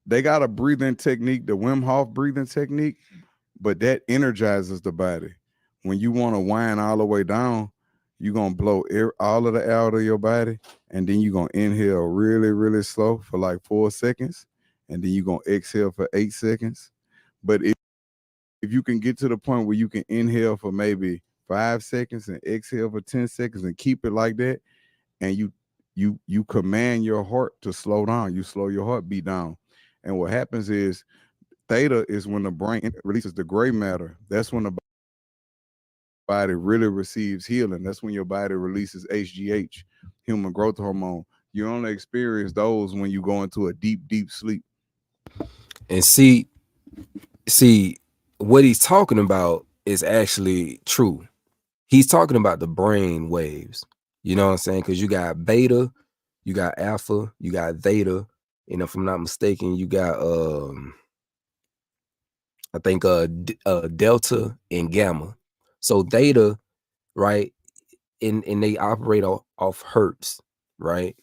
they got a breathing technique, the Wim Hof breathing technique, but that energizes the body. When you want to wind all the way down, you're gonna blow all of the air out of your body, and then you're gonna inhale really, really slow for like 4 seconds, and then you're gonna exhale for 8 seconds. But if you can get to the point where you can inhale for maybe 5 seconds and exhale for 10 seconds and keep it like that, and you command your heart to slow down, you slow your heartbeat down. And what happens is theta is when the brain releases the gray matter. That's when the body really receives healing. That's when your body releases HGH, human growth hormone. You only experience those when you go into a deep, deep sleep. And see what he's talking about is actually true. He's talking about the brain waves. You know what I'm saying? Because you got beta, you got alpha, you got theta, and if I'm not mistaken, you got I think delta and gamma. So theta, right? And they operate off hertz, right?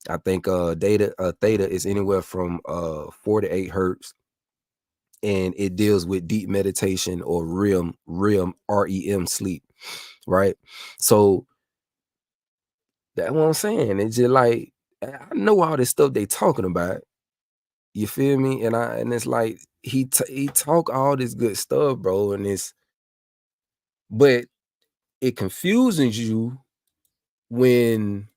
I think theta is anywhere from 4 to 8 hertz, and it deals with deep meditation or REM sleep, right? So that's what I'm saying. It's just like I know all this stuff they talking about. You feel me? And it's like he talk all this good stuff, bro, but it confuses you when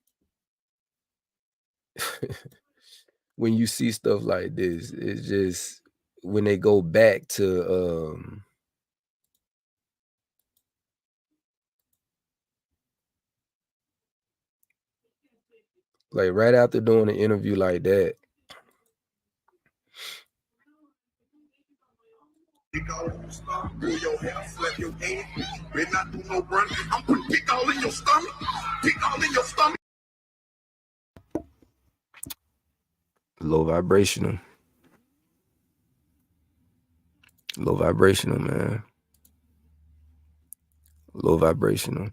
when you see stuff like this. It's just when they go back to like right after doing an interview like that. Dick all in your stomach, pull your hair, slap your head. Better not do no run. I'm putting dick all in your stomach. Dick all in your stomach. Low vibrational. Low vibrational, man. Low vibrational.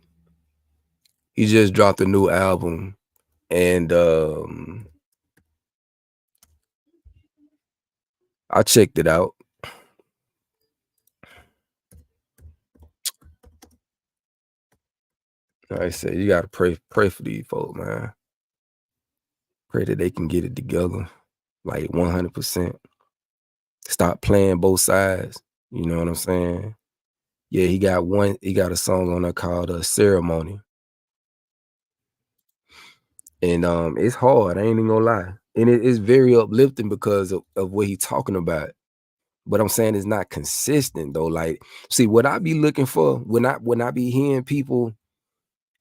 He just dropped a new album, and I checked it out. Like I said, you gotta pray for these folk, man. Pray that they can get it together, like 100%. Stop playing both sides. You know what I'm saying? Yeah, he got a song on there called Ceremony. And it's hard, I ain't even gonna lie. And it's very uplifting because of what he's talking about. But I'm saying it's not consistent though. Like, see, what I be looking for when I be hearing people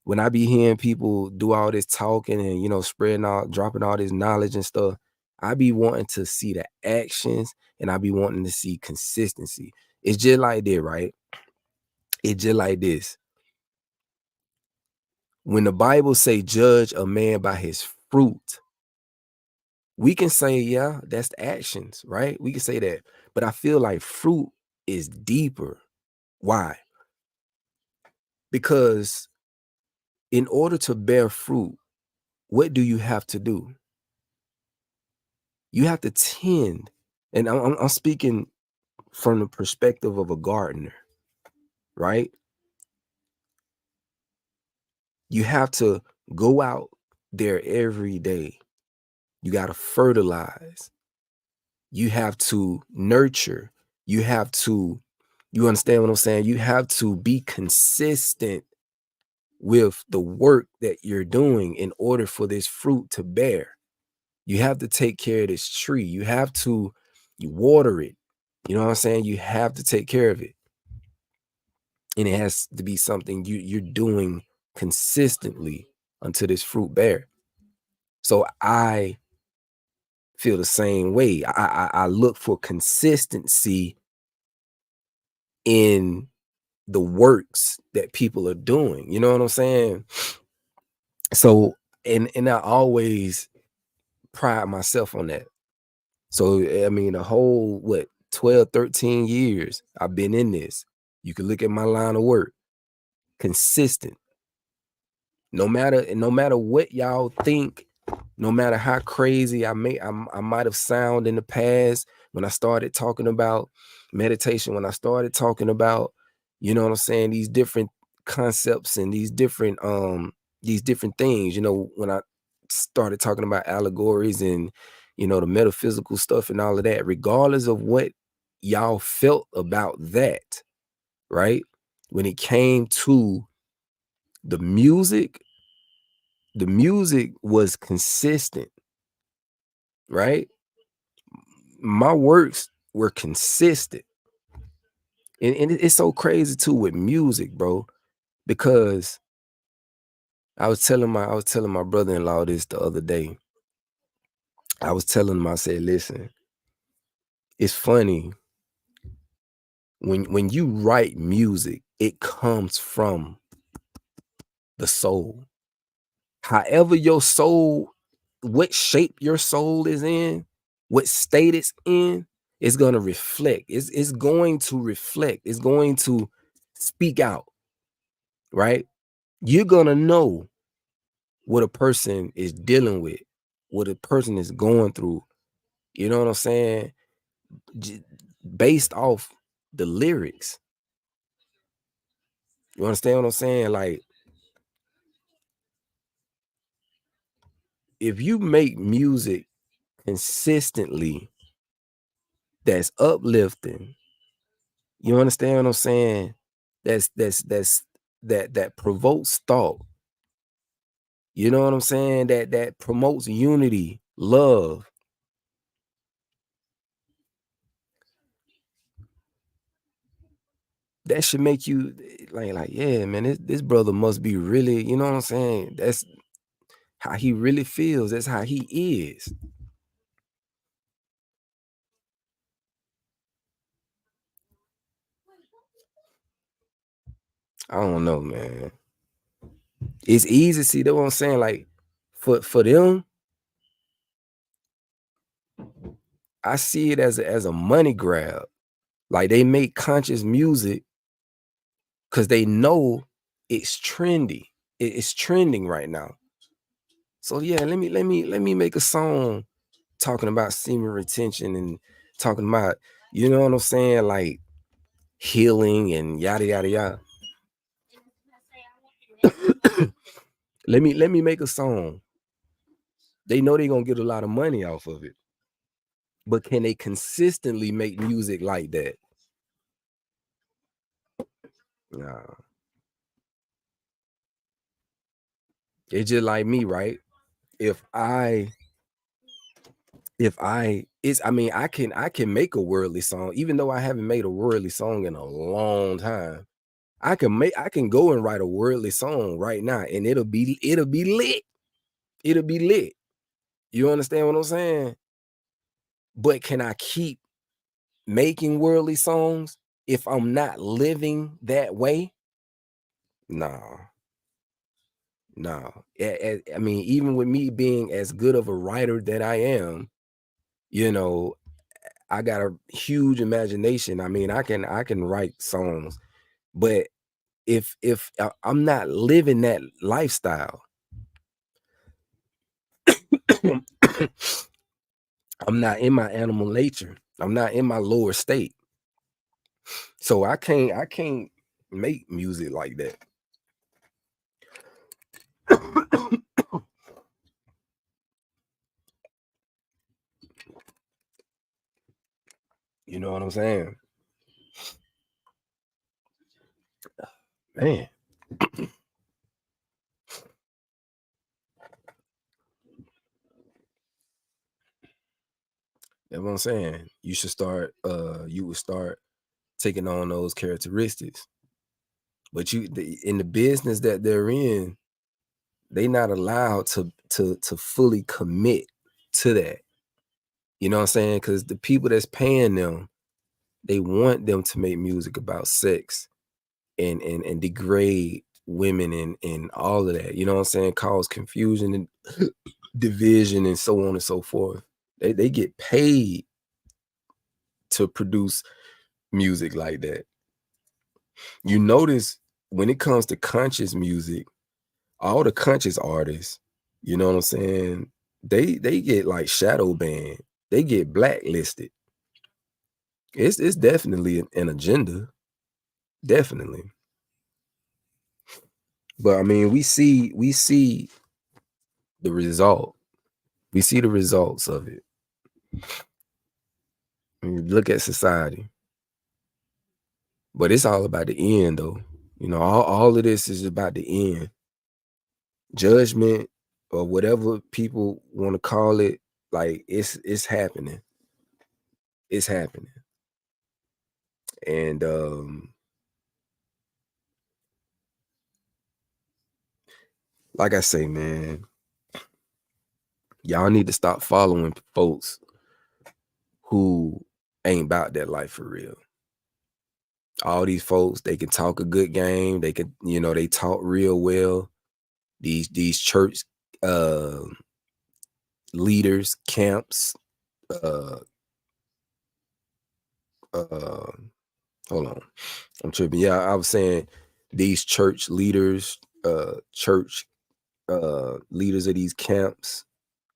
when I be hearing people do all this talking and, you know, dropping all this knowledge and stuff, I be wanting to see the actions and I be wanting to see consistency. It's just like that, right? It's just like this. When the Bible say judge a man by his fruit, we can say, yeah, that's the actions, right? We can say that. But I feel like fruit is deeper. Why? Because in order to bear fruit, what do you have to do? You have to tend. And I'm speaking from the perspective of a gardener, right? You have to go out there every day. You got to fertilize. You have to nurture. You understand what I'm saying? You have to be consistent with the work that you're doing in order for this fruit to bear. You have to take care of this tree. You water it. You know what I'm saying? You have to take care of it. And it has to be something you're doing consistently until this fruit bear. So I feel the same way. I look for consistency in the works that people are doing. You know what I'm saying? So, and I always pride myself on that. So, I mean, the whole, 12, 13 years I've been in this. You can look at my line of work. Consistent. No matter what y'all think, no matter how crazy I might have sound in the past when I started talking about meditation, when I started talking about, you know what I'm saying, these different concepts and these different things, you know, when I started talking about allegories and, you know, the metaphysical stuff and all of that, regardless of what y'all felt about that, right? When it came to the music was consistent, right? My works were consistent. And it's so crazy too with music, bro, because I was telling my brother-in-law this the other day. I was telling him, I said, listen, it's funny when you write music, it comes from the soul. However your soul, what shape your soul is in, what state it's in, it's going to reflect. It's going to reflect. It's going to speak out, right? You're going to know what a person is dealing with, what a person is going through. You know what I'm saying? Based off the lyrics. You understand what I'm saying? Like, if you make music consistently that's uplifting, you understand what I'm saying? That provokes thought. You know what I'm saying? That promotes unity, love. That should make you like, yeah, man, this brother must be really, you know what I'm saying? That's how he really feels. That's how he is. I don't know, man. It's easy to see. That's what I'm saying. Like, for them, I see it as a money grab. Like, they make conscious music because they know it's trendy. It's trending right now. So yeah, let me make a song talking about semen retention and talking about, you know what I'm saying, like healing and yada yada yada. let me make a song. They know they're gonna get a lot of money off of it. But can they consistently make music like that? Nah. It's just like me, right? I mean, I can make a worldly song, even though I haven't made a worldly song in a long time. I can go and write a worldly song right now, and it'll be lit. It'll be lit. You understand what I'm saying? But can I keep making worldly songs if I'm not living that way? No. I mean, even with me being as good of a writer that I am, you know, I got a huge imagination. I mean, I can write songs, but if I'm not living that lifestyle, I'm not in my animal nature. I'm not in my lower state. So I can't make music like that. You know what I'm saying? Man. That's what I'm saying. You should start, you would start taking on those characteristics. But in the business that they're in, they not allowed to fully commit to that. You know what I'm saying? Because the people that's paying them, they want them to make music about sex and degrade women and all of that. You know what I'm saying? Cause confusion and division and so on and so forth. They get paid to produce music like that. You notice when it comes to conscious music, all the conscious artists, you know what I'm saying, they get like shadow banned. They get blacklisted. It's definitely an agenda. Definitely. But I mean, we see the result. We see the results of it. I mean, look at society. But it's all about the end, though. You know, all of this is about the end. Judgment or whatever people want to call it, like it's happening. It's happening. And like I say, man, y'all need to stop following folks who ain't about that life for real. All these folks, they can talk a good game. They can, you know, they talk real well. These church leaders, camps, hold on, I'm tripping. Yeah, I was saying these church leaders, leaders of these camps,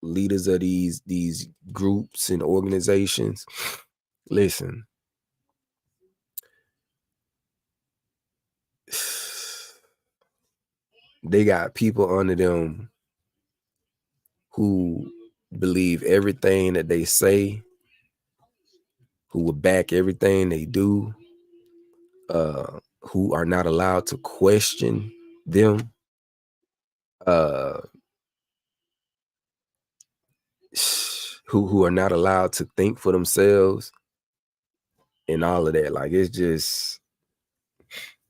leaders of these groups and organizations. Listen, they got people under them who believe everything that they say, who will back everything they do, who are not allowed to question them, who are not allowed to think for themselves, and all of that. Like, it's just,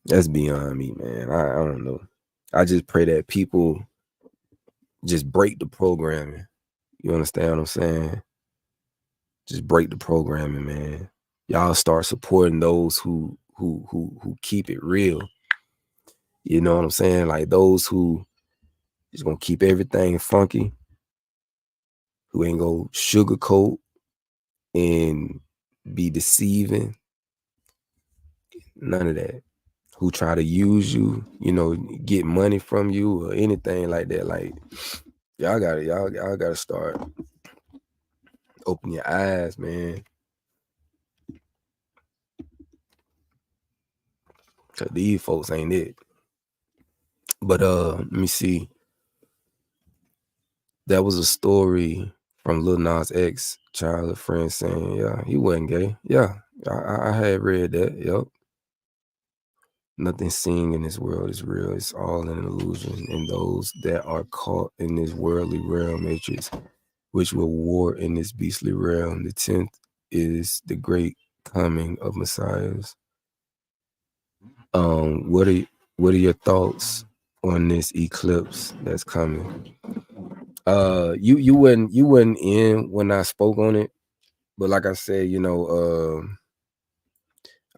that's beyond me, man. I don't know. I just pray that people just break the programming. You understand what I'm saying? Just break the programming, man. Y'all start supporting those who keep it real. You know what I'm saying? Like those who is gonna keep everything funky, who ain't gonna sugarcoat and be deceiving. None of that. Who try to use you, you know, get money from you or anything like that. Like, y'all gotta start open your eyes, man. Cause these folks ain't it. But let me see. That was a story from Lil Nas X, childhood friend, saying, yeah, he wasn't gay. Yeah, I had read that. Yep. Nothing seen in this world is real. It's all an illusion. And those that are caught in this worldly realm matrix, which will war in this beastly realm. The 10th is the great coming of Messiahs. What are your thoughts on this eclipse that's coming? You wasn't in when I spoke on it, but like I said, you know,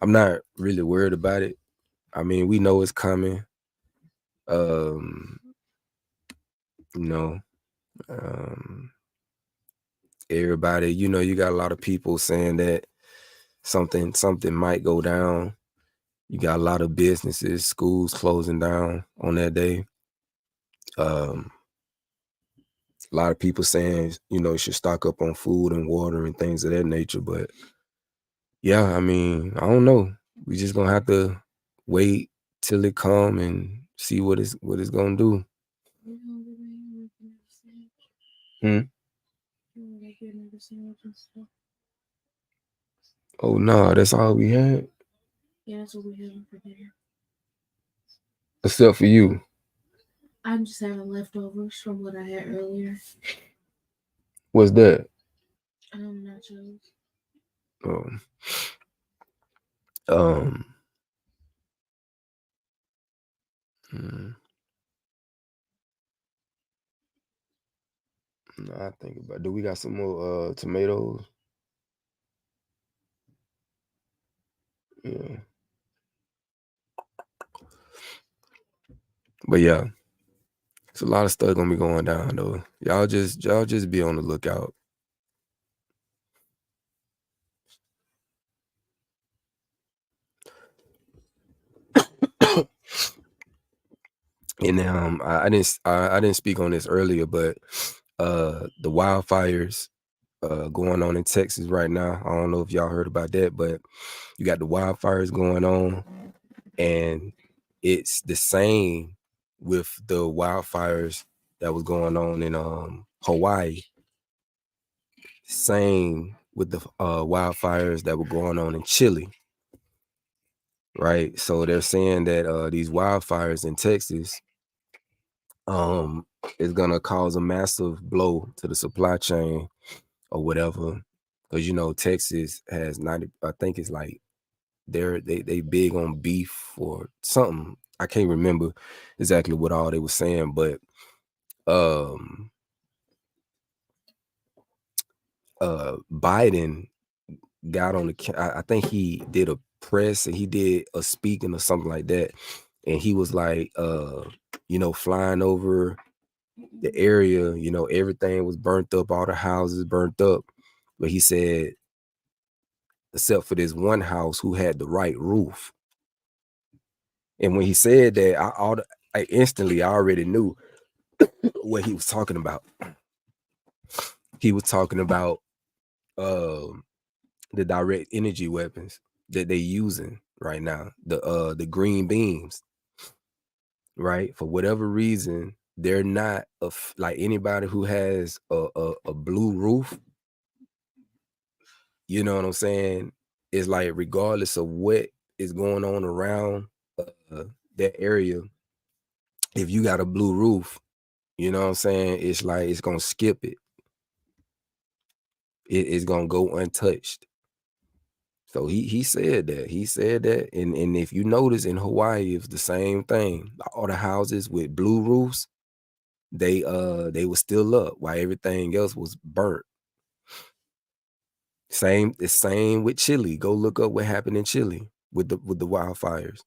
I'm not really worried about it. I mean, we know it's coming. You know, everybody, you know, you got a lot of people saying that something might go down. You got a lot of businesses, schools closing down on that day. A lot of people saying, you know, you should stock up on food and water and things of that nature. But yeah, I mean, I don't know. We just gonna have to wait till it come and see what it's gonna do. Oh no, that's all we had. Yeah, that's what we're having for dinner. Except for you. I'm just having leftovers from what I had earlier. What's that? Nachos. No, I think about. Do we got some more tomatoes? Yeah. But yeah, it's a lot of stuff gonna be going down though. Y'all just be on the lookout. And I didn't speak on this earlier, but the wildfires going on in Texas right now. I don't know if y'all heard about that, but you got the wildfires going on, and it's the same with the wildfires that was going on in Hawaii. Same with the wildfires that were going on in Chile. Right. So they're saying that these wildfires in Texas is gonna cause a massive blow to the supply chain or whatever. Because you know, Texas has 90, I think it's like they big on beef or something. I can't remember exactly what all they were saying, but Biden got on I think he did a press and he did a speaking or something like that, and he was like you know, flying over the area, you know, everything was burnt up, all the houses burnt up, but he said except for this one house who had the right roof. And when he said that, I instantly already knew what he was talking about. He was talking about the direct energy weapons that they using right now, the green beams, right? For whatever reason, they're not like anybody who has a blue roof. You know what I'm saying? It's like regardless of what is going on around that area, if you got a blue roof, you know what I'm saying? It's like it's gonna skip it. It's gonna go untouched. So he said that. He said that. And if you notice in Hawaii, it's the same thing. All the houses with blue roofs, they were still up while everything else was burnt. The same with Chile. Go look up what happened in Chile with the wildfires.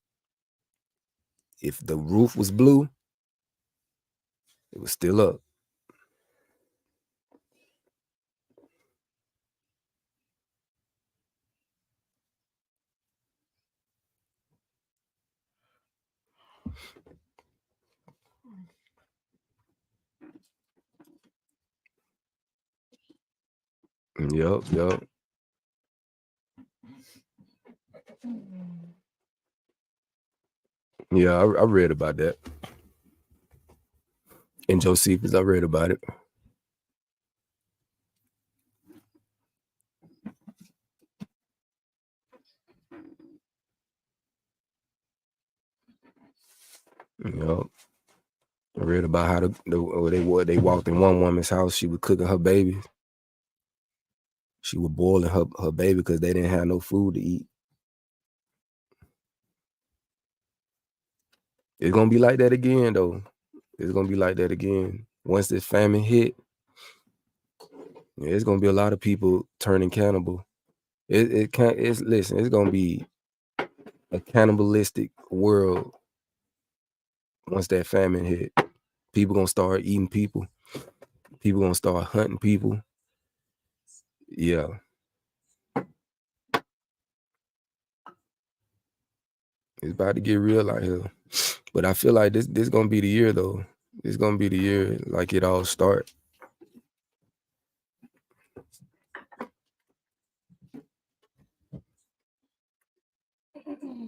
If the roof was blue, it was still up. Yup. Yeah, I read about that. In Josephus, I read about it. Yup. I read about how they walked in one woman's house. She was cooking her baby. She was boiling her baby because they didn't have no food to eat. It's gonna be like that again, though. It's gonna be like that again. Once this famine hit, it's gonna be a lot of people turning cannibal. It can't. Listen. It's gonna be a cannibalistic world once that famine hit. People gonna start eating people. People gonna start hunting people. Yeah. It's about to get real out here. But I feel like this gonna be the year, though. It's gonna be the year like it all start.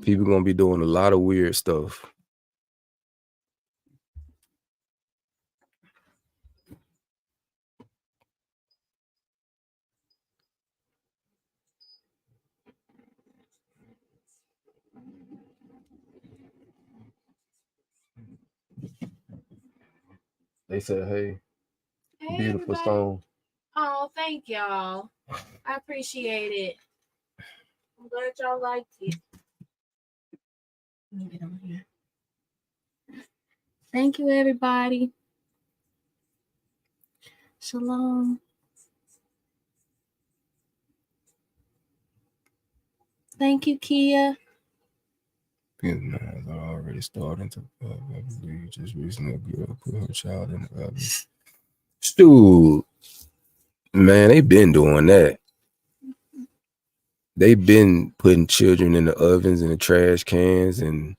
People gonna be doing a lot of weird stuff. They said, hey, beautiful everybody. song. Oh, thank y'all. I appreciate it. I'm glad y'all liked it. Let me get over here. Thank you, everybody. Shalom. Thank you, Kia. Man, I already started to believe just recently a girl put her child in the oven. Dude, man, they been doing that. They been putting children in the ovens and the trash cans and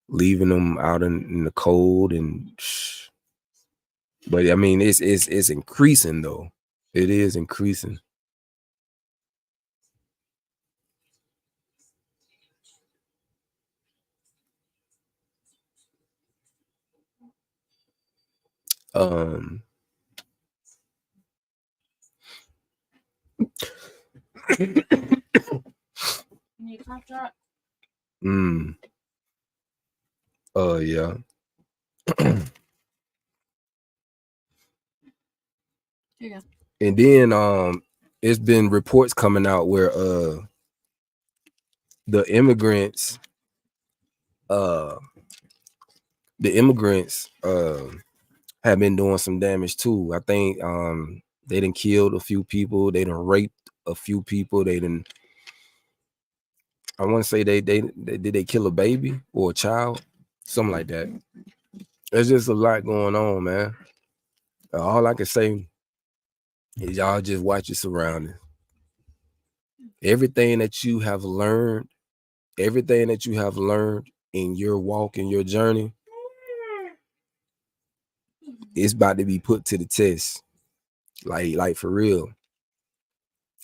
leaving them out in the cold and. But I mean, it's increasing though. It is increasing. Need a cough drop? Yeah. Here you go. And then it's been reports coming out where the immigrants have been doing some damage too. I think they done killed a few people, they done raped a few people, I want to say they did they kill a baby or a child, something like that. There's just a lot going on, man. All I can say is y'all just watch your surroundings. Everything that you have learned in your walk and your journey, it's about to be put to the test. Like for real.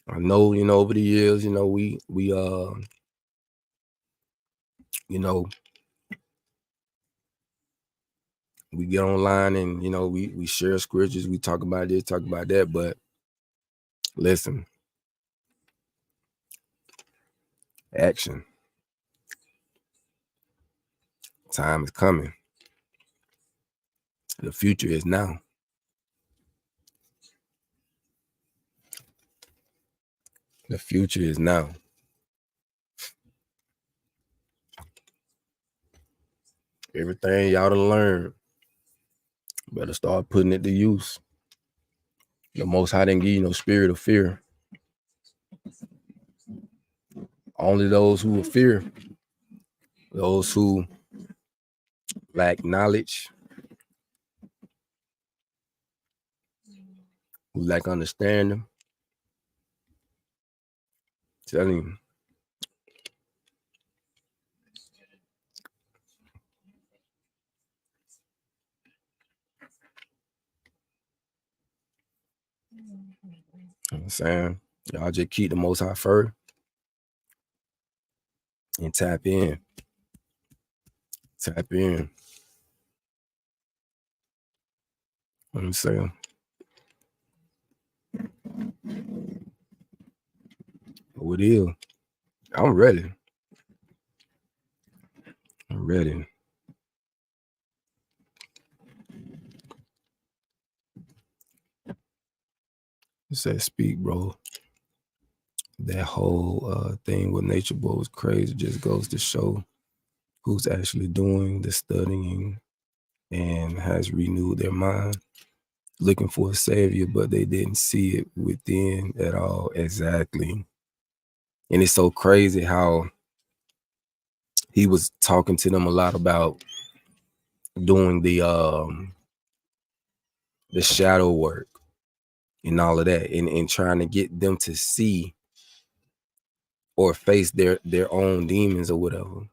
I know, over the years, we we get online and we share scriptures, we talk about this, talk about that, but listen, action. Time is coming. The future is now. The future is now. Everything y'all done learned, better start putting it to use. The Most High didn't give you no spirit of fear. Only those who will fear, those who lack knowledge, who lack understanding. Telling you. I'm saying, y'all just keep the Most High first and tap in. Tap in. What I'm saying. What is? I'm ready. I'm ready. It said speak, bro. That whole thing with Nature Boy was crazy. Just goes to show who's actually doing the studying and has renewed their mind, looking for a savior, but they didn't see it within at all. Exactly. And it's so crazy how he was talking to them a lot about doing the shadow work and all of that, and trying to get them to see or face their own demons or whatever.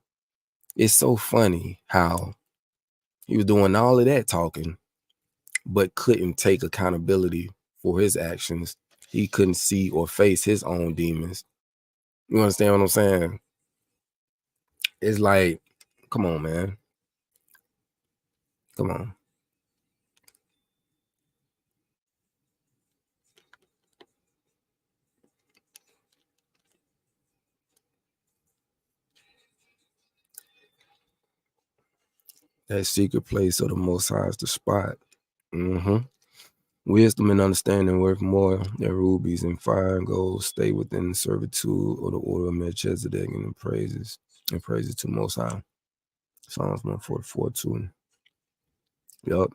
It's so funny how he was doing all of that talking, but couldn't take accountability for his actions. He couldn't see or face his own demons. You understand what I'm saying? It's like, come on, man. Come on. That secret place of the Most High is the spot. Wisdom and understanding worth more than rubies and fire and gold. Stay within the servitude or the order of Melchizedek and praises to Most High. Psalms 144:2. Yup.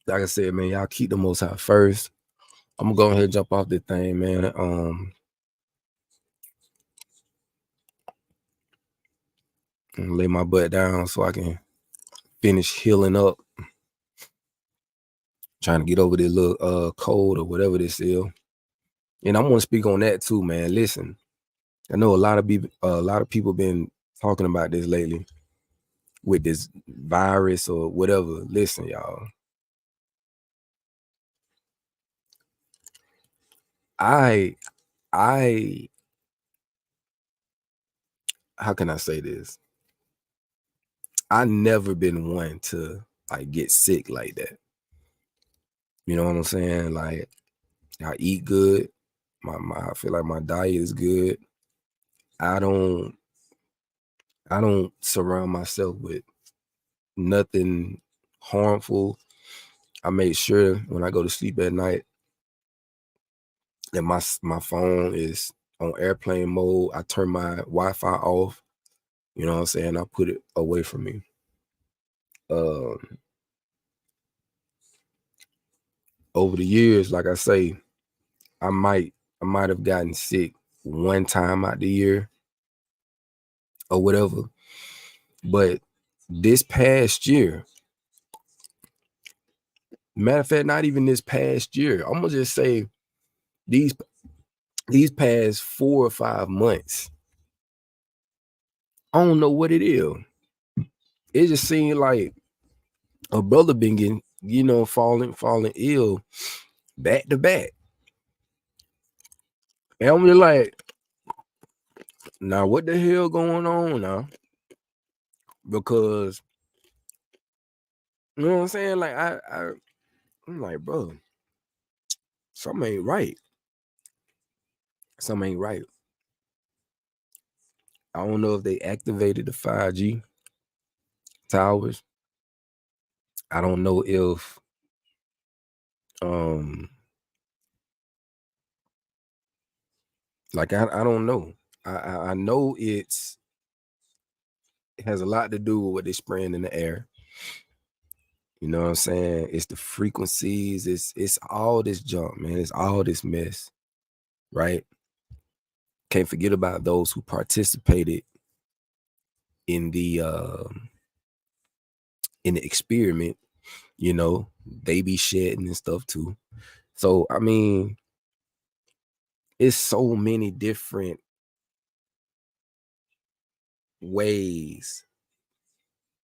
Like I said, man, y'all keep the Most High first. I'm gonna go ahead and jump off this thing, man. And lay my butt down so I can finish healing up. Trying to get over this little cold or whatever this is. And I'm gonna speak on that too, man. Listen, I know a lot of people been talking about this lately with this virus or whatever. Listen, y'all. I how can I say this? I never been one to like get sick like that. You know what I'm saying? Like, I eat good. I feel like my diet is good. I don't surround myself with nothing harmful. I make sure when I go to sleep at night that my phone is on airplane mode. I turn my Wi-Fi off. You know what I'm saying? I put it away from me. Over the years, like I say, I might have gotten sick one time out the year or whatever. But this past year, matter of fact, not even this past year, I'm gonna just say these past 4 or 5 months, I don't know what it is. It just seemed like a brother been getting, falling ill back to back. And I'm just like, now what the hell going on now? Because you know what I'm saying? Like I'm like, bro, something ain't right. Something ain't right. I don't know if they activated the 5G towers. I don't know if like I don't know. I know it has a lot to do with what they're spraying in the air. You know what I'm saying? It's the frequencies, it's all this junk, man. It's all this mess, right? Can't forget about those who participated in the experiment. They be shedding and stuff too. So I mean, it's so many different ways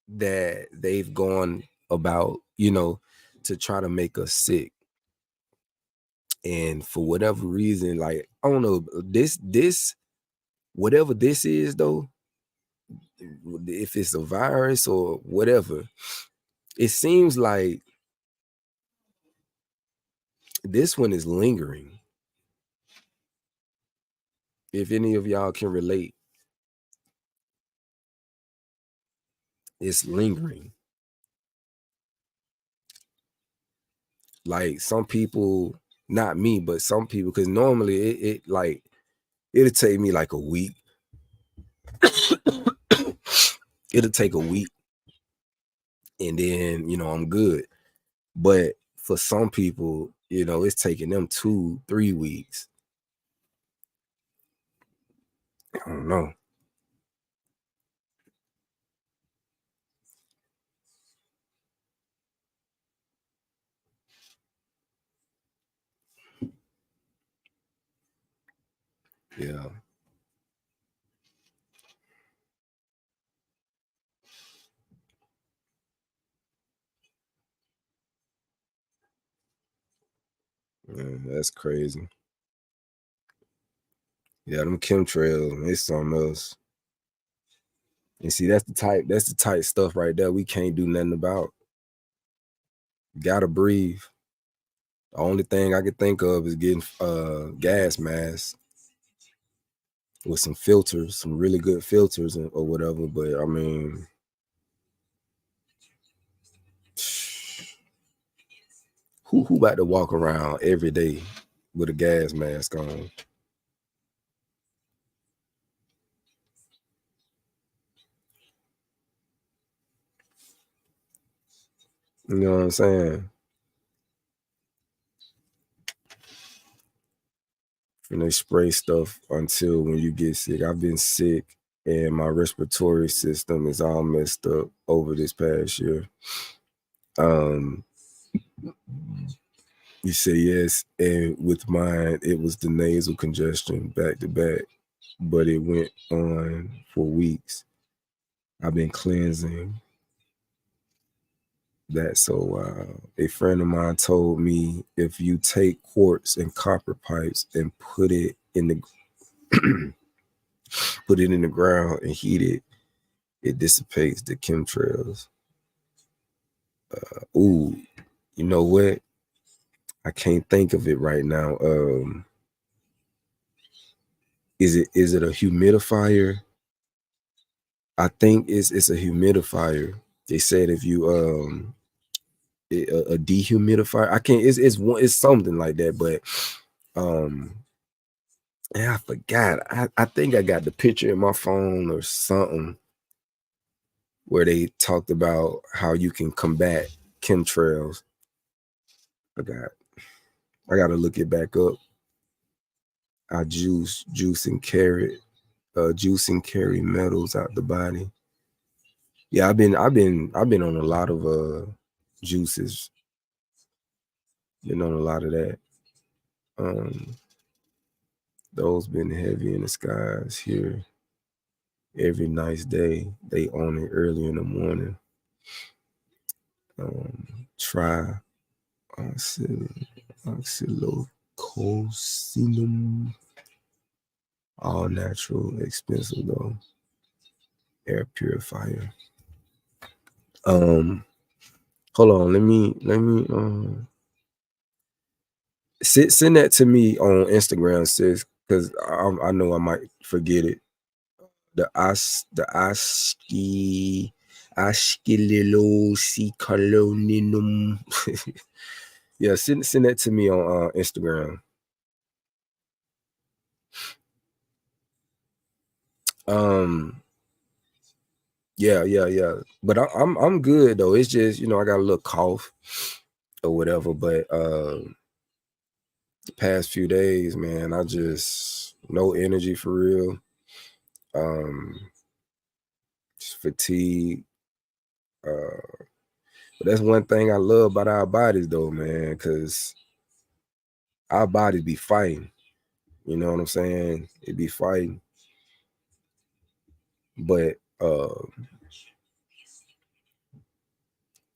that they've gone about, to try to make us sick. And for whatever reason, like, I don't know, this whatever this is though, if it's a virus or whatever, it seems like this one is lingering. If any of y'all can relate, it's lingering. Like some people, not me, but some people, because normally it'll take me like a week. it'll take a week, and then, you know, I'm good. But for some people, you know, it's taking them 2-3 weeks. I don't know. Yeah. Man, that's crazy. Yeah, them chemtrails, man, it's something else. And see, that's the type stuff right there we can't do nothing about. You gotta breathe. The only thing I can think of is getting gas masks with some filters, some really good filters or whatever. But I mean, who about to walk around every day with a gas mask on? You know what I'm saying? And they spray stuff until when you get sick. I've been sick and my respiratory system is all messed up over this past year. You say yes, and with mine, it was the nasal congestion back to back, but it went on for weeks. I've been cleansing. That's so wild. A friend of mine told me if you take quartz and copper pipes and put it in the put it in the ground and heat it, it dissipates the chemtrails. Ooh, you know what? I can't think of it right now. Is it a humidifier? I think it's a humidifier. They said if you a dehumidifier. I can't. It's something like that. But and I forgot. I think I got the picture in my phone or something where they talked about how you can combat chemtrails. I got to look it back up. I juice and carry metals out the body. Yeah, I've been on a lot of juices. Been on a lot of that. Those been heavy in the skies here. Every nice day, they on it early in the morning. Try oxylocosinum. All natural, expensive though. Air purifier. Hold on, let me send that to me on Instagram, sis, because I know I might forget it. The askylilosicolinum. Yeah, send that to me on Instagram. Yeah. But I'm good though. It's just, you know, I got a little cough or whatever. But the past few days, man, I just no energy for real. Just fatigue. But that's one thing I love about our bodies though, man, because our bodies be fighting. You know what I'm saying? It be fighting. But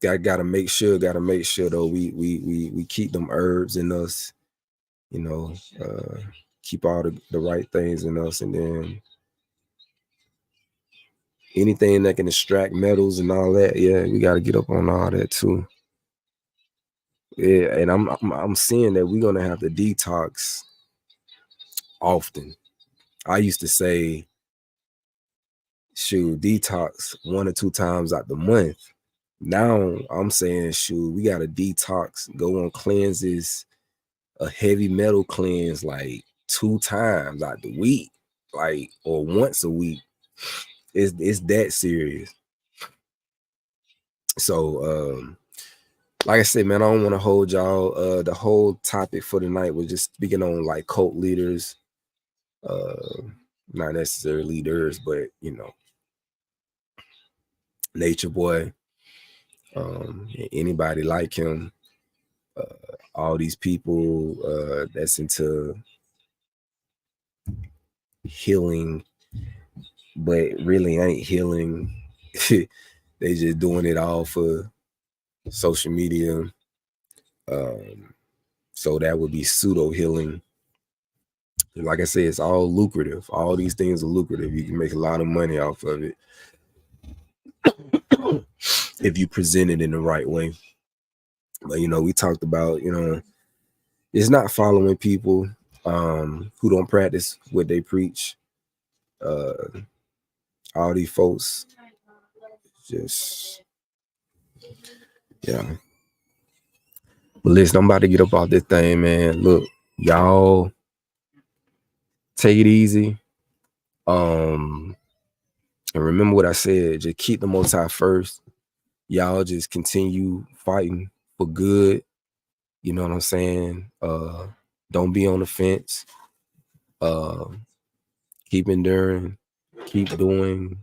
gotta make sure though we keep them herbs in us, you know, keep all the right things in us, and then anything that can extract metals and all that, yeah, we gotta get up on all that too. Yeah, and I'm seeing that we're gonna have to detox often. I used to say, shoot, detox 1 or 2 times out the month. Now I'm saying, shoot, we gotta detox, go on cleanses, a heavy metal cleanse like 2 times out the week, like, or once a week. It's that serious. So like I said, man, I don't want to hold y'all. The whole topic for tonight was just speaking on like cult leaders, not necessarily leaders, but you know, Nature Boy, anybody like him, all these people that's into healing, but really ain't healing. They just doing it all for social media. So that would be pseudo healing. Like I said, it's all lucrative. All these things are lucrative. You can make a lot of money off of it if you present it in the right way. But you know, we talked about, you know, it's not following people who don't practice what they preach. All these folks just, yeah. But listen, I'm about to get up off this thing, man. Look, y'all take it easy. And remember what I said, just keep the Most High first. Y'all just continue fighting for good. You know what I'm saying? Don't be on the fence. Keep enduring, keep doing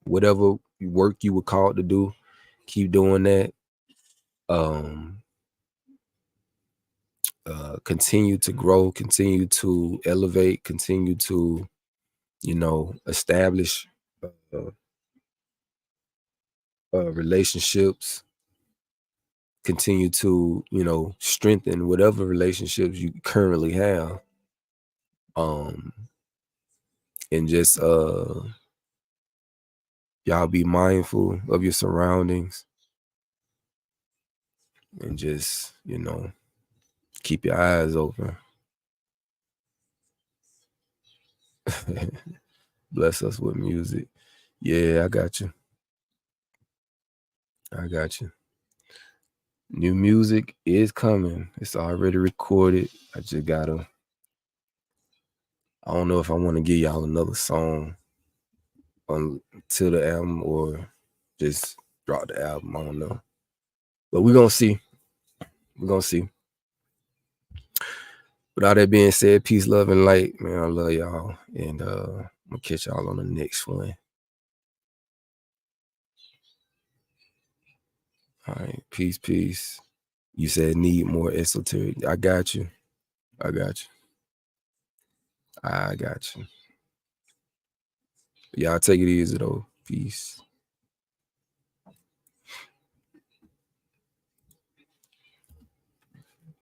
whatever work you were called to do. Keep doing that. Continue to grow, continue to elevate, continue to, you know, establish relationships, continue to, you know, strengthen whatever relationships you currently have. And just y'all be mindful of your surroundings and just, you know, keep your eyes open. Bless us with music. Yeah, I got you. I got you. New music is coming. It's already recorded. I just gotta, I don't know if I want to give y'all another song until the album or just drop the album. I don't know. But we're gonna see. We're gonna see. With all that being said, peace, love, and light. Man, I love y'all. And I'm gonna catch y'all on the next one. All right, peace, peace. You said need more esoteric. I got you. I got you. I got you. Y'all take it easy though. Peace.